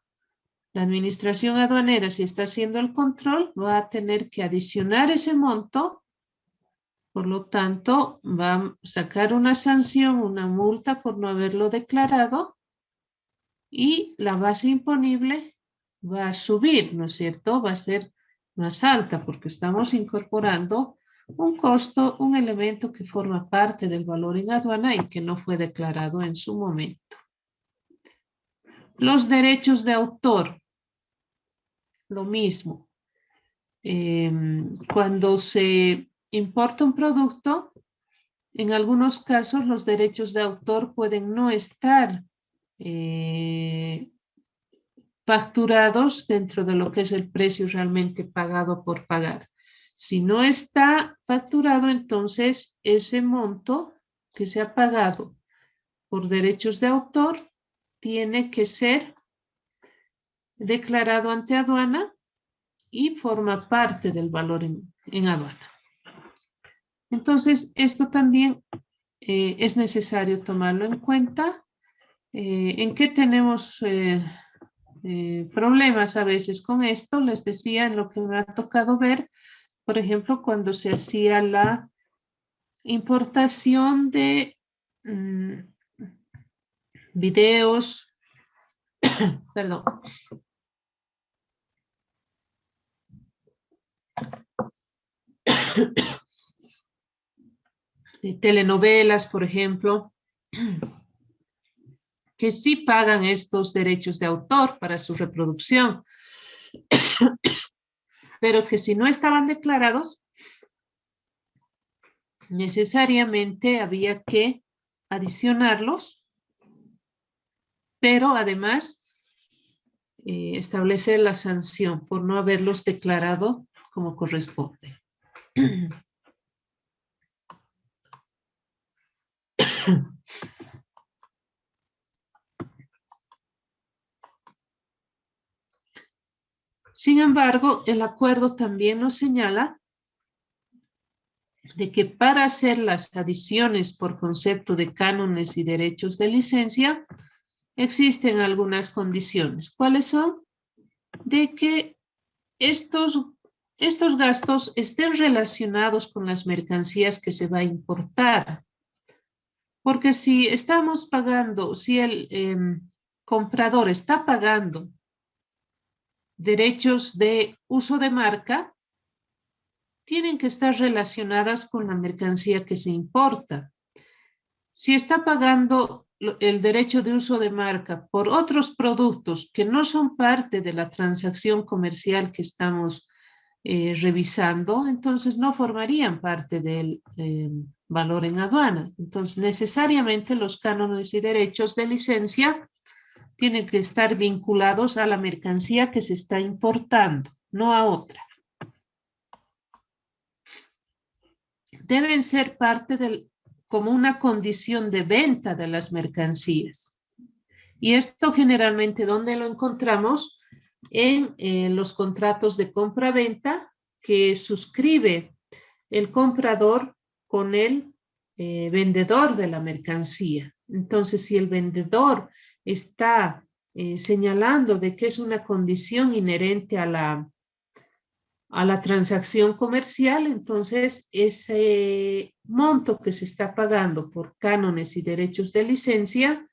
La administración aduanera, si está haciendo el control, va a tener que adicionar ese monto. Por lo tanto, va a sacar una sanción, una multa por no haberlo declarado y la base imponible va a subir, ¿no es cierto? Va a ser más alta porque estamos incorporando un costo, un elemento que forma parte del valor en aduana y que no fue declarado en su momento. Los derechos de autor, lo mismo. Cuando se importa un producto, en algunos casos los derechos de autor pueden no estar facturados dentro de lo que es el precio realmente pagado por pagar. Si no está facturado, entonces ese monto que se ha pagado por derechos de autor tiene que ser declarado ante aduana y forma parte del valor en aduana. Entonces, esto también es necesario tomarlo en cuenta. ¿En qué tenemos problemas a veces con esto? Les decía, en lo que me ha tocado ver, por ejemplo, cuando se hacía la importación de videos, perdón, de telenovelas, por ejemplo, que sí pagan estos derechos de autor para su reproducción, pero que si no estaban declarados, necesariamente había que adicionarlos, pero además establecer la sanción por no haberlos declarado como corresponde. Sin embargo, el acuerdo también nos señala de que para hacer las adiciones por concepto de cánones y derechos de licencia, existen algunas condiciones. ¿Cuáles son? De que estos gastos estén relacionados con las mercancías que se va a importar. Porque si estamos pagando, si el comprador está pagando derechos de uso de marca, tienen que estar relacionadas con la mercancía que se importa. Si está pagando el derecho de uso de marca por otros productos que no son parte de la transacción comercial que estamos revisando, entonces no formarían parte del valor en aduana. Entonces, necesariamente los cánones y derechos de licencia tienen que estar vinculados a la mercancía que se está importando, no a otra. Deben ser parte como una condición de venta de las mercancías. Y esto generalmente, ¿dónde lo encontramos? En los contratos de compra-venta que suscribe el comprador con el vendedor de la mercancía. Entonces, si el vendedor está señalando de que es una condición inherente a a la transacción comercial, entonces ese monto que se está pagando por cánones y derechos de licencia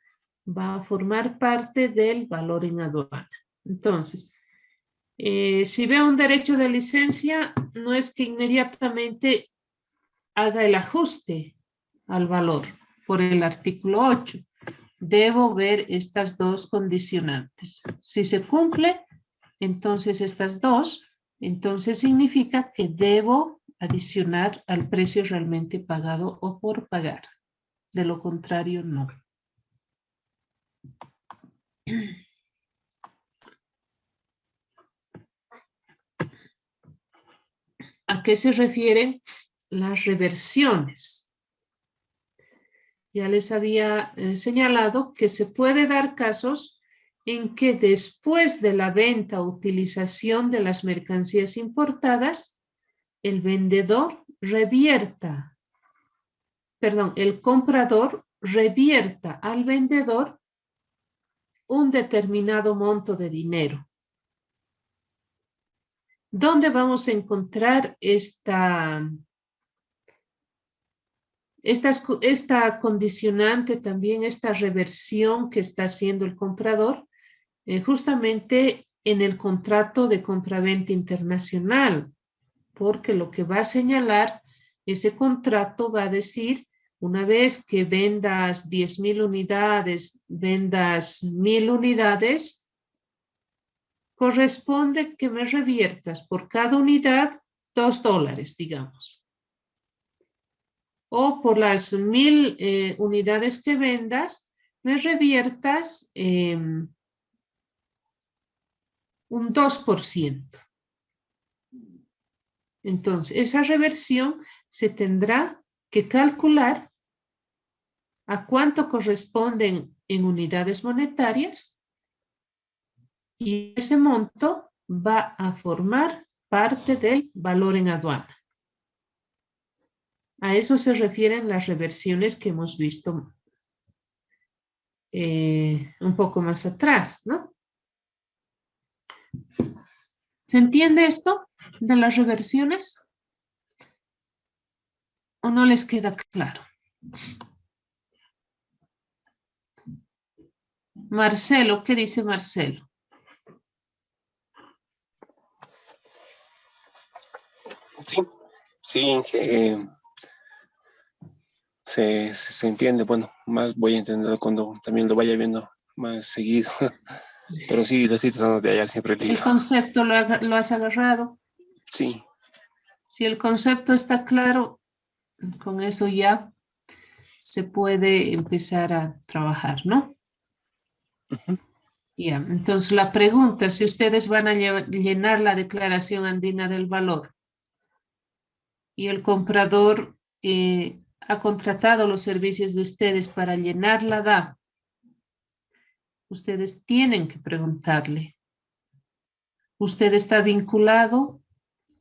va a formar parte del valor en aduana. Entonces, si veo un derecho de licencia, no es que inmediatamente haga el ajuste al valor por el artículo 8. Debo ver estas dos condicionantes. Si se cumple, entonces estas dos, entonces significa que debo adicionar al precio realmente pagado o por pagar. De lo contrario, no. ¿A qué se refieren las reversiones? Ya les había señalado que se puede dar casos en que después de la venta o utilización de las mercancías importadas, el comprador revierta al vendedor un determinado monto de dinero. ¿Dónde vamos a encontrar esta condicionante también, esta reversión que está haciendo el comprador? Justamente en el contrato de compraventa internacional, porque lo que va a señalar ese contrato va a decir, una vez que vendas 10,000 unidades, vendas 1,000 unidades, corresponde que me reviertas por cada unidad $2, digamos. O por las 1,000 unidades que vendas, me reviertas un 2%. Entonces, esa reversión se tendrá que calcular a cuánto corresponden en unidades monetarias y ese monto va a formar parte del valor en aduana. A eso se refieren las reversiones que hemos visto un poco más atrás, ¿no? ¿Se entiende esto de las reversiones? ¿O no les queda claro? Marcelo, ¿qué dice Marcelo? Sí, Inge, se entiende. Bueno, más voy a entender cuando también lo vaya viendo más seguido. Pero sí, lo estoy tratando de hallar siempre el ¿El hilo. concepto lo has agarrado? Sí. Si el concepto está claro, con eso ya se puede empezar a trabajar, ¿no? Ujú. Ya, entonces la pregunta, si ustedes van a llenar la declaración andina del valor y el comprador ha contratado los servicios de ustedes para llenar la DA, ustedes tienen que preguntarle, ¿usted está vinculado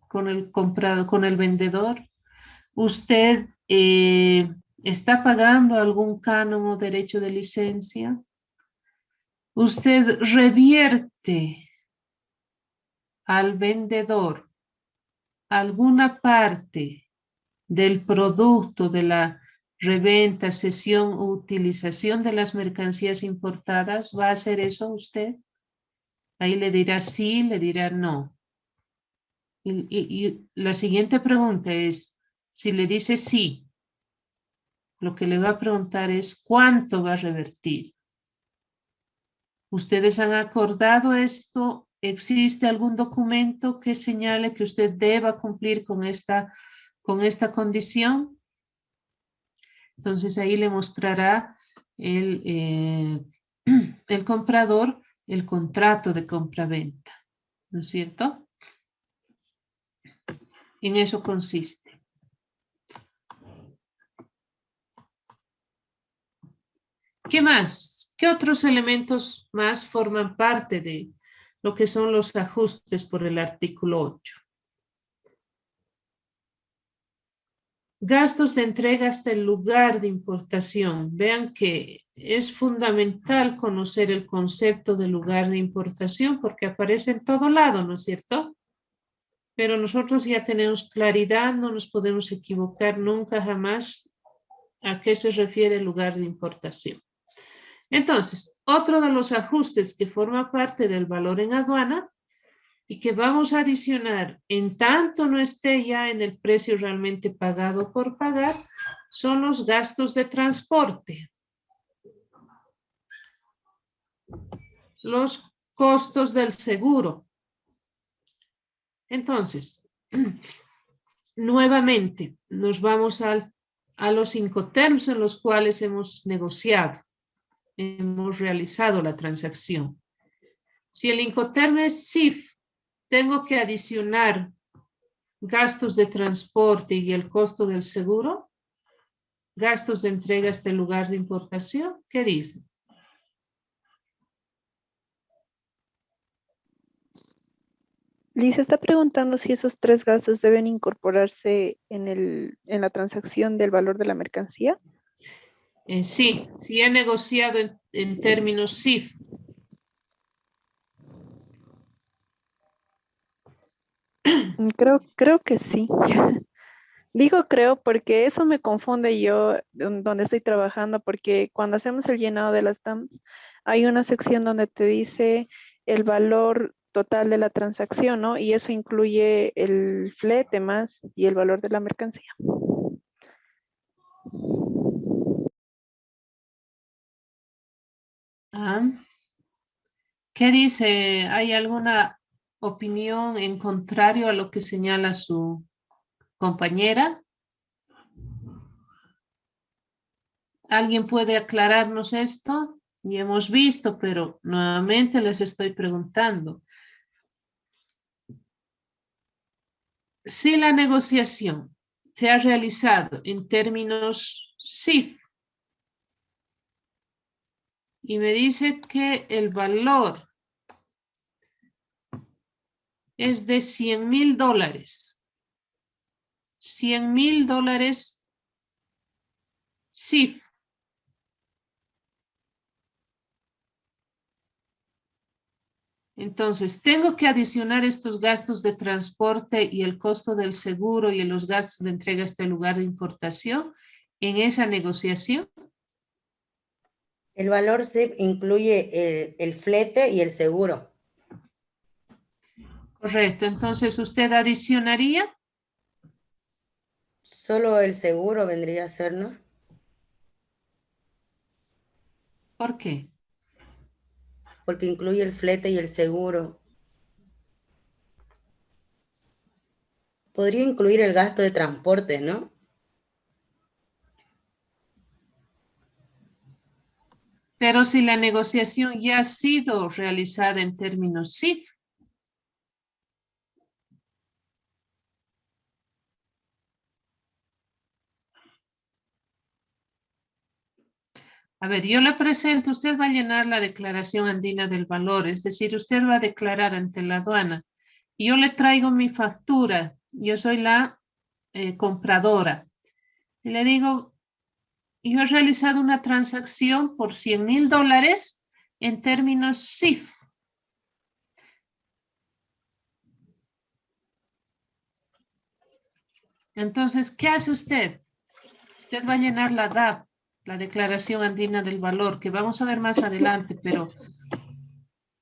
con el comprador, con el vendedor? ¿Usted está pagando algún canon o derecho de licencia? ¿Usted revierte al vendedor alguna parte del producto de la reventa, cesión o utilización de las mercancías importadas? ¿Va a hacer eso usted? Ahí le dirá sí, le dirá no. Y la siguiente pregunta es, si le dice sí, lo que le va a preguntar es ¿cuánto va a revertir? ¿Ustedes han acordado esto? ¿Existe algún documento que señale que usted deba cumplir con esta condición? Entonces ahí le mostrará el comprador el contrato de compraventa, ¿no es cierto? En eso consiste. ¿Qué más? ¿Qué otros elementos más forman parte de lo que son los ajustes por el artículo 8? Gastos de entrega hasta el lugar de importación. Vean que es fundamental conocer el concepto de lugar de importación porque aparece en todo lado, ¿no es cierto? pero nosotros ya tenemos claridad, no nos podemos equivocar nunca jamás a qué se refiere el lugar de importación. Entonces, otro de los ajustes que forma parte del valor en aduana y que vamos a adicionar en tanto no esté ya en el precio realmente pagado por pagar, son los gastos de transporte. Los costos del seguro. Entonces, nuevamente, nos vamos a los Incoterms en los cuales hemos negociado, hemos realizado la transacción. Si el Incoterm es CIF, tengo que adicionar gastos de transporte y el costo del seguro, gastos de entrega hasta el lugar de importación. ¿Qué dice? Liz está preguntando si esos 3 gastos deben incorporarse en la transacción del valor de la mercancía. Sí, si he negociado en términos CIF. Creo que sí. Digo creo porque eso me confunde yo donde estoy trabajando, porque cuando hacemos el llenado de las TAMs, hay una sección donde te dice el valor total de la transacción, ¿no? Y eso incluye el flete más y el valor de la mercancía. ¿Qué dice? ¿Hay alguna opinión en contrario a lo que señala su compañera? ¿Alguien puede aclararnos esto? Ya hemos visto, pero nuevamente les estoy preguntando. Si la negociación se ha realizado en términos CIF y me dice que el valor es de $100,000. $100,000 CIF. Entonces, tengo que adicionar estos gastos de transporte y el costo del seguro y los gastos de entrega a este lugar de importación en esa negociación. El valor CIF incluye el flete y el seguro. Correcto. Entonces, usted adicionaría. Solo el seguro vendría a ser, ¿no? ¿Por qué? Porque incluye el flete y el seguro. Podría incluir el gasto de transporte, ¿no? Pero si la negociación ya ha sido realizada en términos CIF. A ver, yo le presento, usted va a llenar la declaración andina del valor, es decir, usted va a declarar ante la aduana. Y yo le traigo mi factura, yo soy la compradora. Y le digo, yo he realizado una transacción por $100,000 en términos CIF. Entonces, ¿qué hace usted? Usted va a llenar la DAB, la Declaración Andina del Valor, que vamos a ver más adelante, pero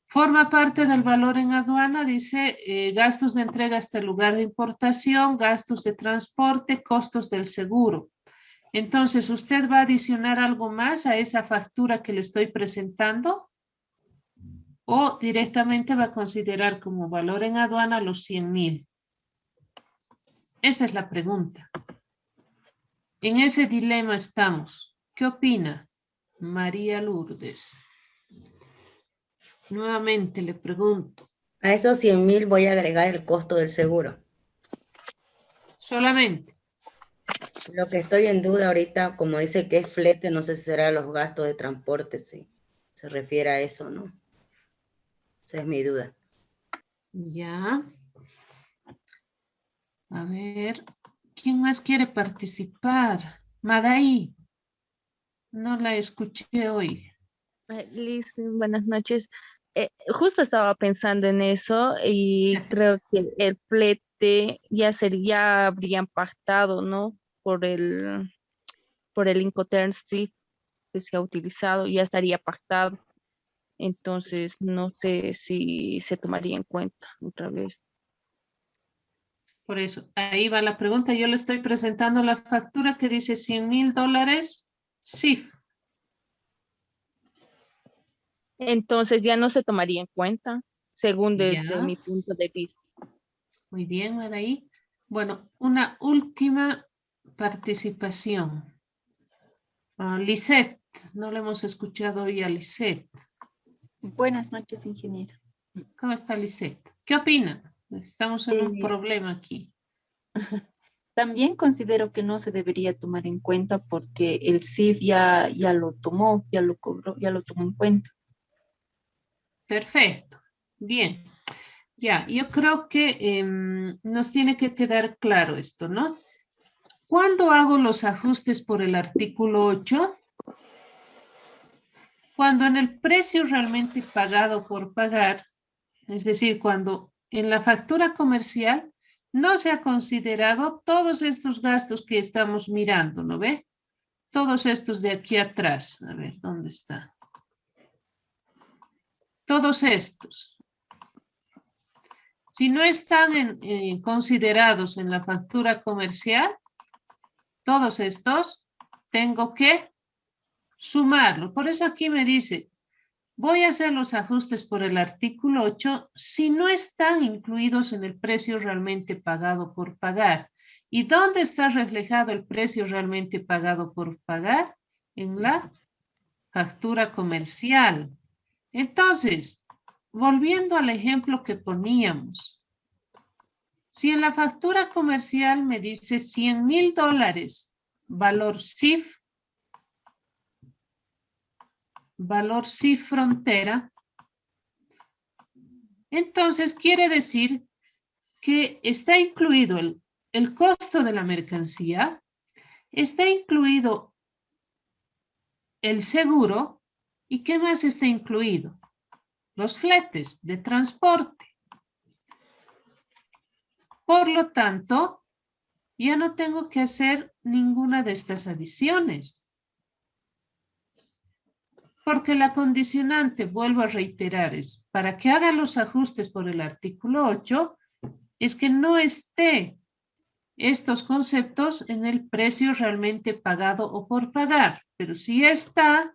forma parte del valor en aduana, dice gastos de entrega hasta el lugar de importación, gastos de transporte, costos del seguro. Entonces, ¿usted va a adicionar algo más a esa factura que le estoy presentando? ¿O directamente va a considerar como valor en aduana los 100,000? Esa es la pregunta. En ese dilema estamos. ¿Qué opina María Lourdes? Nuevamente le pregunto. A esos 100,000 voy a agregar el costo del seguro. Solamente. Lo que estoy en duda ahorita, como dice que es flete, no sé si será los gastos de transporte, si se refiere a eso, ¿no? Esa es mi duda. Ya. A ver, ¿quién más quiere participar? Madaí. No la escuché hoy. Liz, buenas noches. Justo estaba pensando en eso y creo que el flete ya habrían pactado, ¿no? Por el Incoterms sí que se ha utilizado, ya estaría pactado. Entonces, no sé si se tomaría en cuenta otra vez. Por eso, ahí va la pregunta. Yo le estoy presentando la factura que dice $100,000. Sí, Entonces, ya no se tomaría en cuenta, según desde ya. mi punto de vista. Muy bien, ahí. Bueno, una última participación. Lisette, no le hemos escuchado hoy a Lisette. Buenas noches, ingeniera. ¿Cómo está Lisette? ¿Qué opina? Estamos en un Eh, problema aquí. También considero que no se debería tomar en cuenta porque el CIF ya lo tomó, ya lo cobró, ya lo tomó en cuenta. Perfecto. Bien. Ya, yo creo que nos tiene que quedar claro esto, ¿no? ¿Cuándo hago los ajustes por el artículo 8? Cuando en el precio realmente pagado por pagar, es decir, cuando en la factura comercial no se ha considerado todos estos gastos que estamos mirando, ¿no ve? Todos estos de aquí atrás. A ver, ¿dónde está? Todos estos. Si no están considerados en la factura comercial, todos estos tengo que sumarlo. Por eso aquí me dice, voy a hacer los ajustes por el artículo 8 si no están incluidos en el precio realmente pagado por pagar. ¿Y dónde está reflejado el precio realmente pagado por pagar? En la factura comercial. Entonces, volviendo al ejemplo que poníamos, si en la factura comercial me dice $100,000, valor CIF, valor CIF frontera, entonces quiere decir que está incluido el costo de la mercancía, está incluido el seguro y ¿qué más está incluido? Los fletes de transporte. Por lo tanto, ya no tengo que hacer ninguna de estas adiciones. Porque la condicionante, vuelvo a reiterar, es para que haga los ajustes por el artículo 8, es que no esté estos conceptos en el precio realmente pagado o por pagar. Pero si está,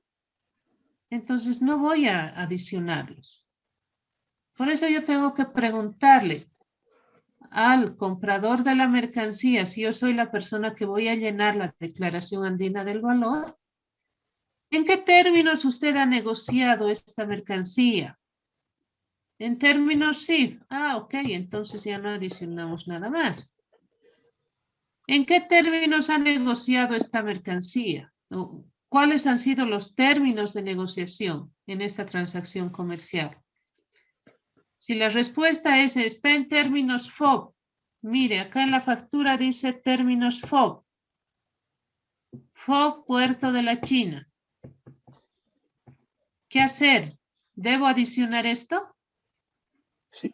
entonces no voy a adicionarlos. Por eso yo tengo que preguntarle al comprador de la mercancía, si yo soy la persona que voy a llenar la declaración andina del valor, ¿en qué términos usted ha negociado esta mercancía? En términos CIF. Ah, ok, entonces ya no adicionamos nada más. ¿En qué términos ha negociado esta mercancía? ¿Cuáles han sido los términos de negociación en esta transacción comercial? Si la respuesta es está en términos FOB, mire, acá en la factura dice términos FOB. FOB Puerto de la China. ¿Qué hacer? ¿Debo adicionar esto? Sí.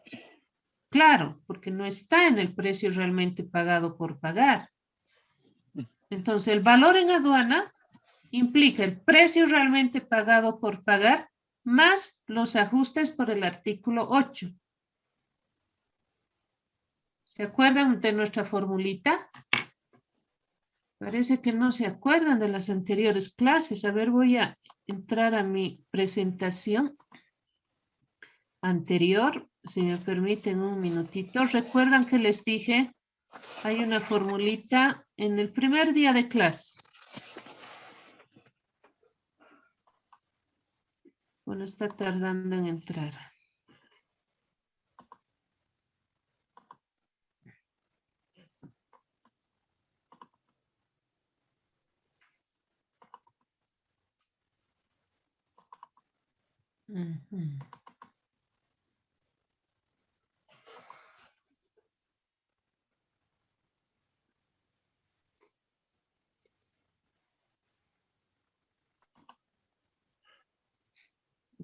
Claro, porque no está en el precio realmente pagado por pagar. Entonces, el valor en aduana implica el precio realmente pagado por pagar más los ajustes por el artículo 8. ¿Se acuerdan de nuestra formulita? Parece que no se acuerdan de las anteriores clases. A ver, voy a entrar a mi presentación anterior. Si me permiten un minutito. ¿Recuerdan que les dije? Hay una formulita en el primer día de clase. Bueno, está tardando en entrar. Uh-huh.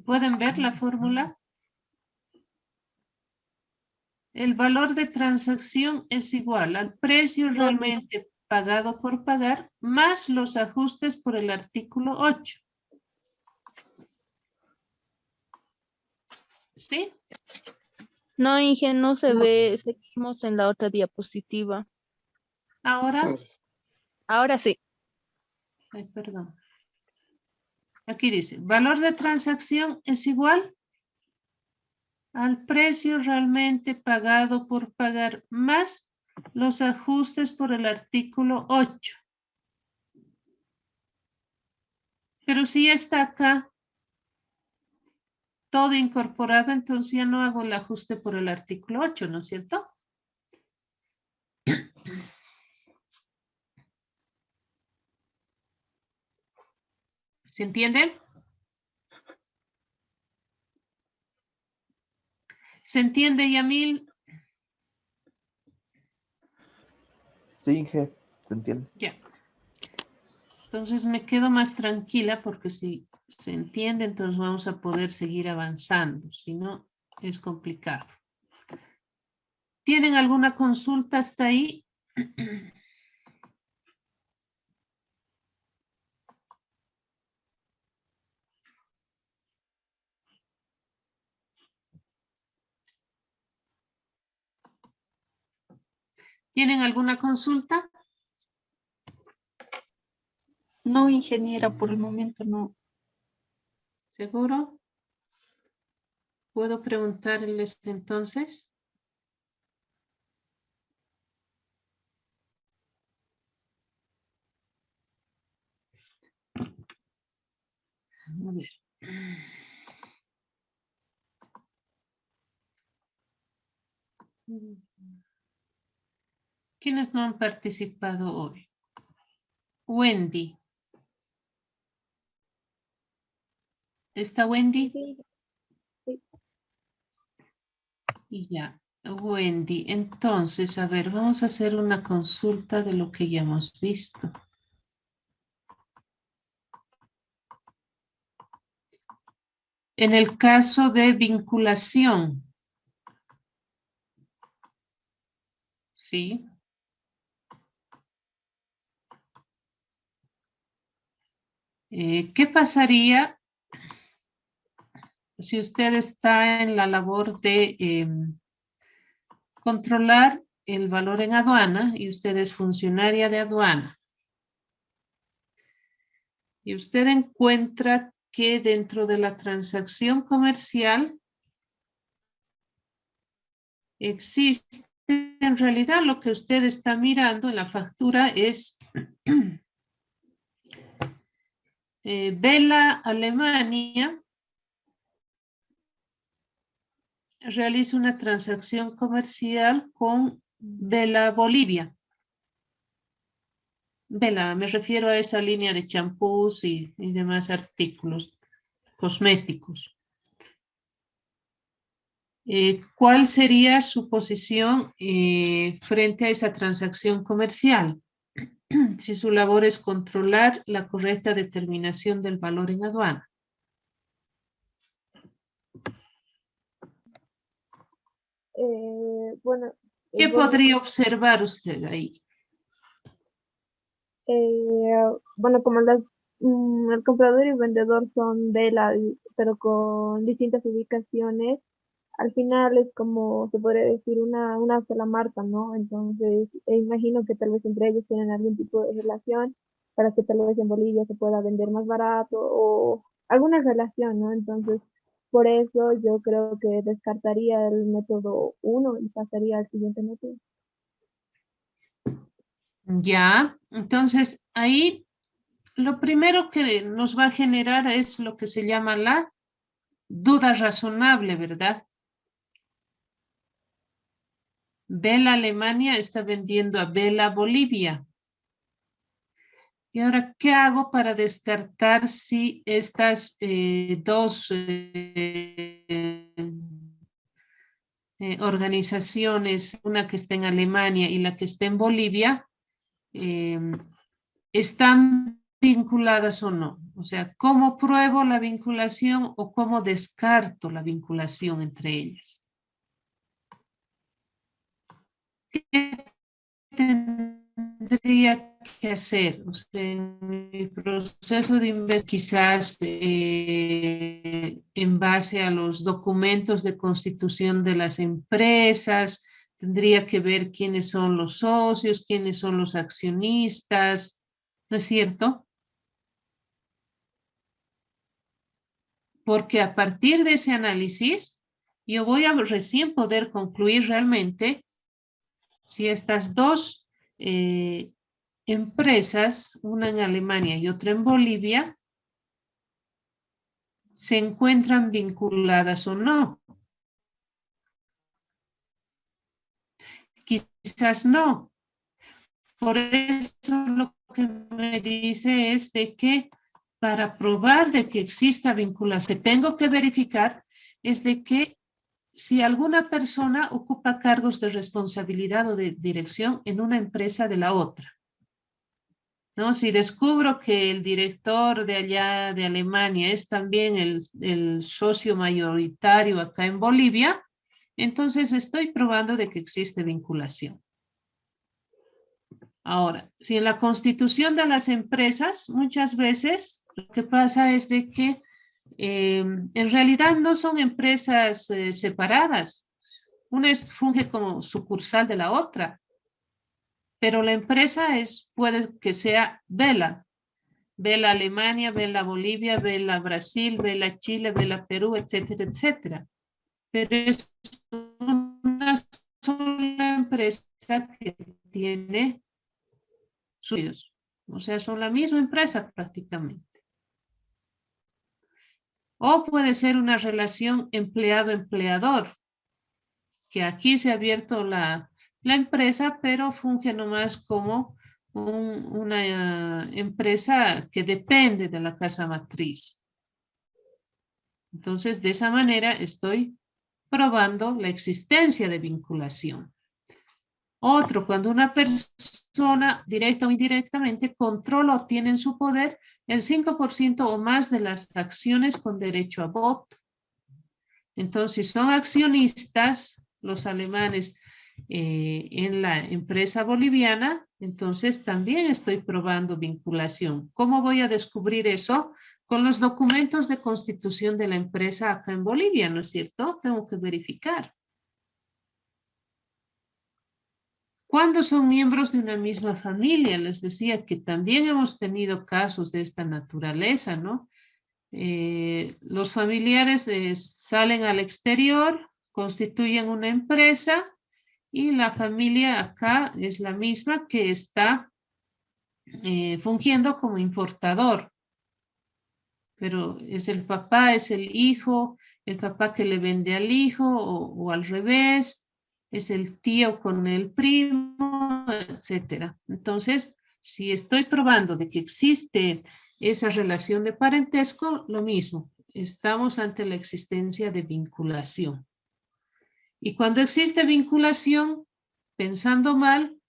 ¿Pueden ver la fórmula? El valor de transacción es igual al precio realmente pagado por pagar más los ajustes por el artículo 8. ¿Sí? No, Inge, no se ve. Seguimos en la otra diapositiva. Ahora, Ahora sí. ay, perdón. Aquí dice, valor de transacción es igual al precio realmente pagado por pagar más los ajustes por el artículo 8. Pero si está acá todo incorporado, entonces ya no hago el ajuste por el artículo 8, ¿no es cierto? ¿Se entiende? ¿Se entiende, Yamil? Sí, Inge, se entiende. Ya. Entonces me quedo más tranquila porque si se entiende, entonces vamos a poder seguir avanzando. Si no, es complicado. ¿Tienen alguna consulta hasta ahí? ¿Tienen alguna consulta? No, ingeniera, por el momento no. ¿Seguro? ¿Puedo preguntarles entonces? A ver. ¿Quiénes no han participado hoy? Wendy. ¿Está Wendy? Sí. Y ya. Wendy, entonces, a ver, vamos a hacer una consulta de lo que ya hemos visto. En el caso de vinculación, ¿sí? ¿Qué pasaría si usted está en la labor de controlar el valor en aduana y usted es funcionaria de aduana? Y usted encuentra que dentro de la transacción comercial existe, en realidad lo que usted está mirando en la factura es Vela Alemania realiza una transacción comercial con Vela Bolivia. Vela, me refiero a esa línea de champús y demás artículos cosméticos. ¿Cuál sería su posición frente a esa transacción comercial? Si su labor es controlar la correcta determinación del valor en aduana. Bueno, ¿Qué podría observar usted ahí? bueno, como el comprador y vendedor son pero con distintas ubicaciones, al final es como se podría decir una sola marca, ¿no? Entonces, imagino que tal vez entre ellos tienen algún tipo de relación para que tal vez en Bolivia se pueda vender más barato o alguna relación, ¿no? Entonces, por eso yo creo que descartaría el método 1 y pasaría al siguiente método. Ya, entonces ahí lo primero que nos va a generar es lo que se llama la duda razonable, ¿verdad? Vela Alemania está vendiendo a Vela Bolivia. Y ahora, ¿qué hago para descartar si estas dos organizaciones, una que está en Alemania y la que está en Bolivia, están vinculadas o no? O sea, ¿cómo pruebo la vinculación o cómo descarto la vinculación entre ellas? tendría que hacer? O sea, en mi proceso de investigación, quizás en base a los documentos de constitución de las empresas, tendría que ver quiénes son los socios, quiénes son los accionistas, ¿no es cierto? Porque a partir de ese análisis, yo voy a recién poder concluir realmente si estas dos empresas, una en Alemania y otra en Bolivia, se encuentran vinculadas o no. Quizás no. Por eso lo que me dice es de que para probar de que exista vinculación, que tengo que verificar es de que si alguna persona ocupa cargos de responsabilidad o de dirección en una empresa de la otra, ¿no? Si descubro que el director de allá de Alemania es también el socio mayoritario acá en Bolivia, entonces estoy probando de que existe vinculación. Ahora, si en la constitución de las empresas, muchas veces lo que pasa es de que en realidad no son empresas separadas. Una funge como sucursal de la otra, pero la empresa puede que sea Vela Alemania, Vela Bolivia, Vela Brasil, Vela Chile, Vela Perú, etcétera, etcétera. Pero es una sola empresa que tiene suyos. O sea, son la misma empresa prácticamente. O puede ser una relación empleado-empleador, que aquí se ha abierto la empresa, pero funge nomás como una empresa que depende de la casa matriz. Entonces, de esa manera estoy probando la existencia de vinculación. Otro, cuando una persona, directa o indirectamente, controla o tiene en su poder el 5% o más de las acciones con derecho a voto. Entonces, si son accionistas, los alemanes, en la empresa boliviana, entonces también estoy probando vinculación. ¿Cómo voy a descubrir eso? Con los documentos de constitución de la empresa acá en Bolivia, ¿no es cierto? Tengo que verificar. Cuando son miembros de una misma familia, les decía que también hemos tenido casos de esta naturaleza, ¿no? Los familiares salen al exterior, constituyen una empresa y la familia acá es la misma que está fungiendo como importador. Pero es el papá, es el papá que le vende al hijo o al revés, es el tío con el primo, etcétera. Entonces, si estoy probando de que existe esa relación de parentesco, lo mismo, estamos ante la existencia de vinculación. Y cuando existe vinculación, pensando mal,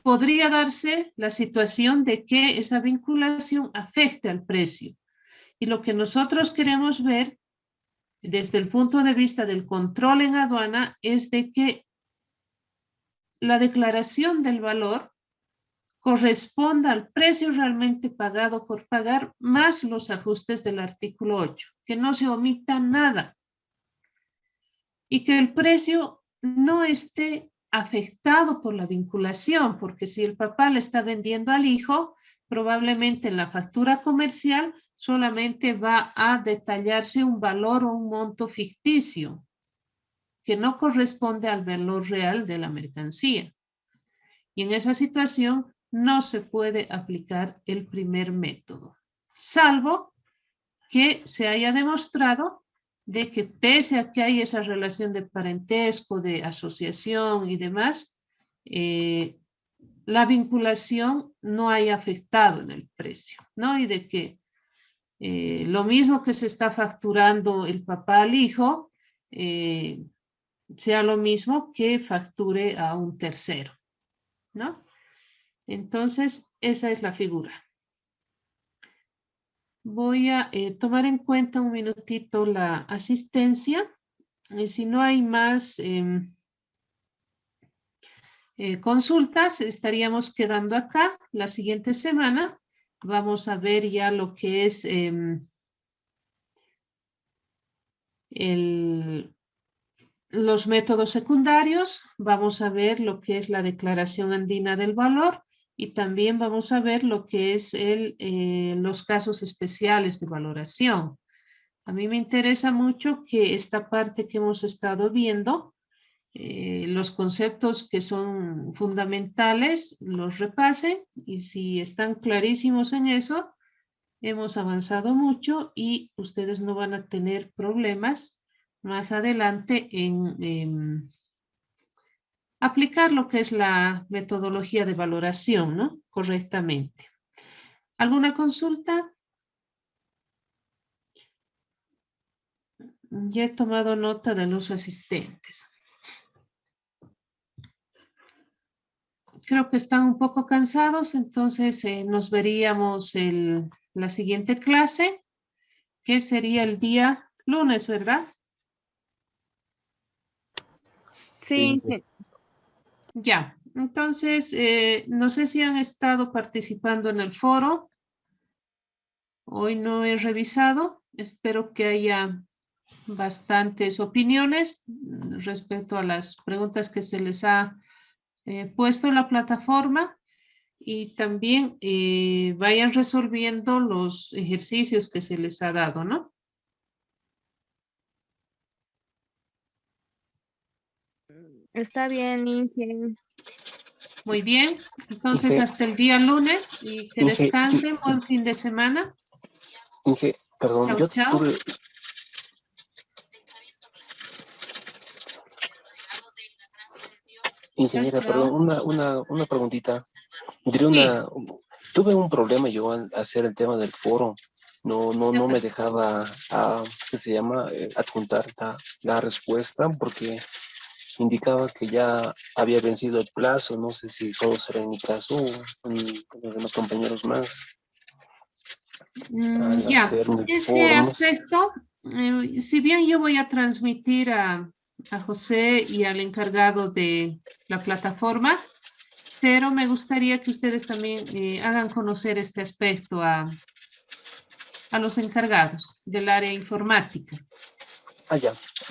podría darse la situación de que esa vinculación afecte al precio. Y lo que nosotros queremos ver desde el punto de vista del control en aduana es de que la declaración del valor corresponda al precio realmente pagado por pagar más los ajustes del artículo 8, que no se omita nada y que el precio no esté afectado por la vinculación, porque si el papá le está vendiendo al hijo, probablemente en la factura comercial solamente va a detallarse un valor o un monto ficticio que no corresponde al valor real de la mercancía. Y en esa situación no se puede aplicar el primer método, salvo que se haya demostrado de que pese a que hay esa relación de parentesco, de asociación y demás, la vinculación no haya afectado en el precio, ¿no? Y de que lo mismo que se está facturando el papá al hijo, sea lo mismo que facture a un tercero, ¿no? Entonces, esa es la figura. Voy a tomar en cuenta un minutito la asistencia. Y si no hay más consultas, estaríamos quedando acá. La siguiente semana vamos a ver ya lo que es los métodos secundarios, vamos a ver lo que es la declaración andina del valor y también vamos a ver lo que es los casos especiales de valoración. A mí me interesa mucho que esta parte que hemos estado viendo, los conceptos que son fundamentales, los repasen y si están clarísimos en eso, hemos avanzado mucho y ustedes no van a tener problemas más adelante en aplicar lo que es la metodología de valoración, ¿no? Correctamente. ¿Alguna consulta? Ya he tomado nota de los asistentes. Creo que están un poco cansados, entonces nos veríamos la siguiente clase, que sería el día lunes, ¿verdad? Sí, Sí. Ya, entonces, no sé si han estado participando en el foro. Hoy no he revisado. Espero que haya bastantes opiniones respecto a las preguntas que se les ha puesto en la plataforma y también vayan resolviendo los ejercicios que se les ha dado, ¿no? está bien, Inge. Muy bien, entonces Inge, hasta el día lunes y que Inge, descansen, buen fin de semana. Inge, perdón, Chao, yo chao. tuve, ingeniera, Chao, perdón, chao. una preguntita. Diré Sí, tuve un problema yo al hacer el tema del foro. ¿qué No me pasó? dejaba, ¿qué se llama? Adjuntar la respuesta porque indicaba que ya había vencido el plazo. No sé si solo será en mi caso o en los demás compañeros más. Al Ya, hacer el ese foro, no sé. aspecto, si bien yo voy a transmitir a José y al encargado de la plataforma, pero me gustaría que ustedes también hagan conocer este aspecto a los encargados del área informática.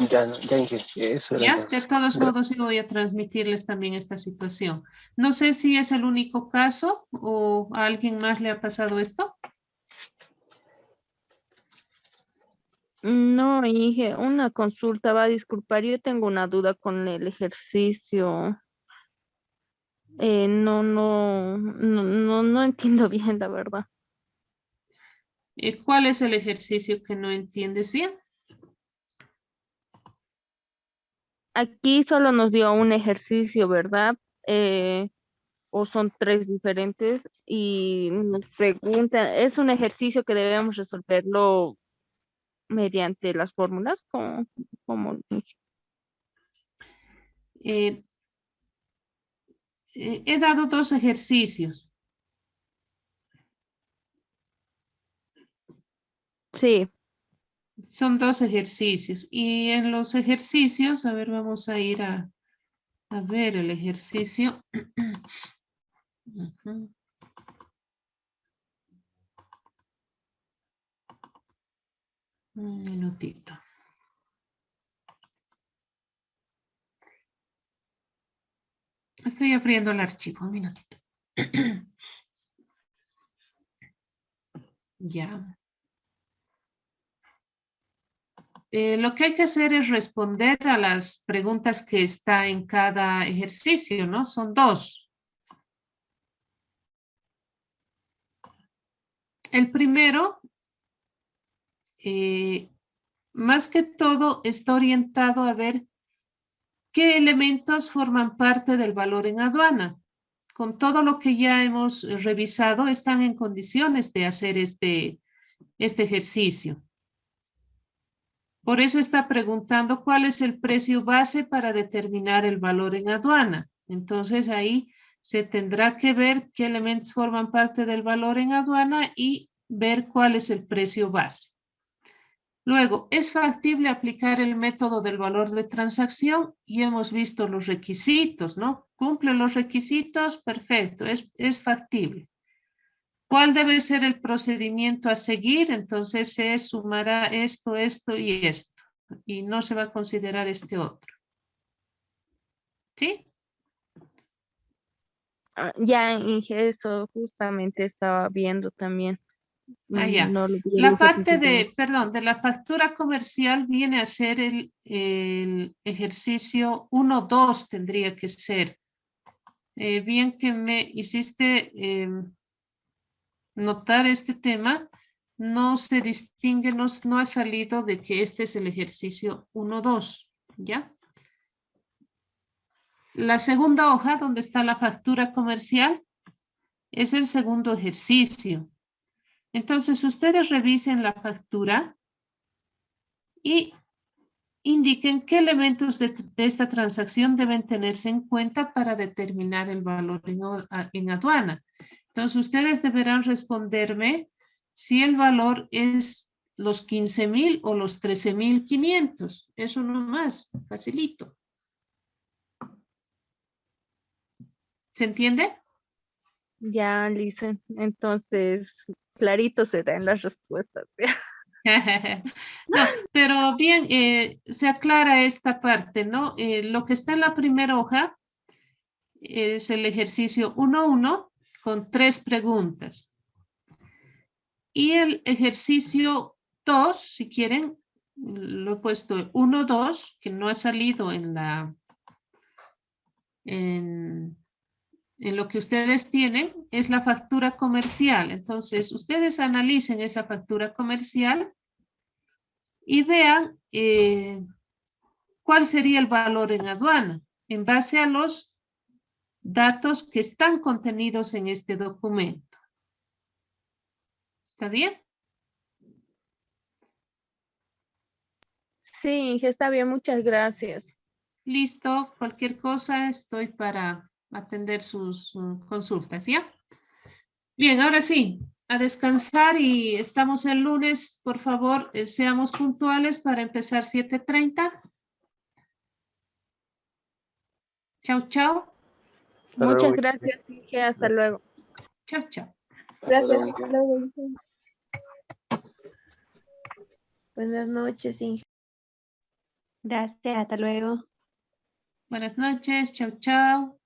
Ya dije, eso era ¿Ya? De entonces. todos modos, yo voy a transmitirles también esta situación. No sé si es el único caso o a alguien más le ha pasado esto. No, Inge, una consulta, va a disculpar, yo tengo una duda con el ejercicio. No entiendo bien, la verdad. ¿Cuál es el ejercicio que no entiendes bien? Aquí solo nos dio un ejercicio, ¿verdad? O son tres diferentes y nos preguntan, ¿es un ejercicio que debemos resolverlo mediante las fórmulas? ¿Cómo? Eh, he dado dos ejercicios. Sí, Son dos ejercicios. Y en los ejercicios, a ver, vamos a ir a ver el ejercicio. Ujú. Un minutito. Estoy abriendo el archivo, un minutito. Ya. Lo que hay que hacer es responder a las preguntas que está en cada ejercicio, ¿no? Son dos. El primero, más que todo, está orientado a ver qué elementos forman parte del valor en aduana. Con todo lo que ya hemos revisado, están en condiciones de hacer este ejercicio. Por eso está preguntando cuál es el precio base para determinar el valor en aduana. Entonces ahí se tendrá que ver qué elementos forman parte del valor en aduana y ver cuál es el precio base. Luego, es factible aplicar el método del valor de transacción y hemos visto los requisitos, ¿no? Cumple los requisitos, perfecto, es factible. ¿Cuál debe ser el procedimiento a seguir? Entonces se sumará esto, esto y esto. Y no se va a considerar este otro. ¿Sí? Ya, Inge, eso justamente estaba viendo también. Ya. No lo vi el La parte ejercicio de, perdón, de la factura comercial viene a ser el ejercicio 1-2 tendría que ser. Bien que me hiciste notar este tema, no se distingue, no ha salido de que este es el ejercicio 1-2, ¿ya? La segunda hoja, donde está la factura comercial, es el segundo ejercicio. Entonces, ustedes revisen la factura y indiquen qué elementos de esta transacción deben tenerse en cuenta para determinar el valor en aduana. Entonces, ustedes deberán responderme si el valor es los 15,000 o los 13,500. Eso nomás, facilito. ¿Se entiende? Ya, Lisa. Entonces, clarito serán las respuestas. No, pero bien, se aclara esta parte, ¿no? Lo que está en la primera hoja es el ejercicio 1-1 con 3 preguntas. Y el ejercicio 2, si quieren, lo he puesto 1-2, que no ha salido en lo que ustedes tienen, es la factura comercial. Entonces, ustedes analicen esa factura comercial y vean cuál sería el valor en aduana en base a los datos que están contenidos en este documento. ¿Está bien? Sí, Inge, está bien, muchas gracias. Listo, cualquier cosa estoy para atender sus consultas, ¿ya? Bien, ahora sí, a descansar y estamos el lunes, por favor, seamos puntuales para empezar 7:30. Chao, chao. Hasta Muchas luego. gracias, Inge, hasta luego. Chao, chao. Hasta Gracias. luego. Hasta luego. Buenas noches, Inge. Gracias, hasta luego. Buenas noches, chao, chao.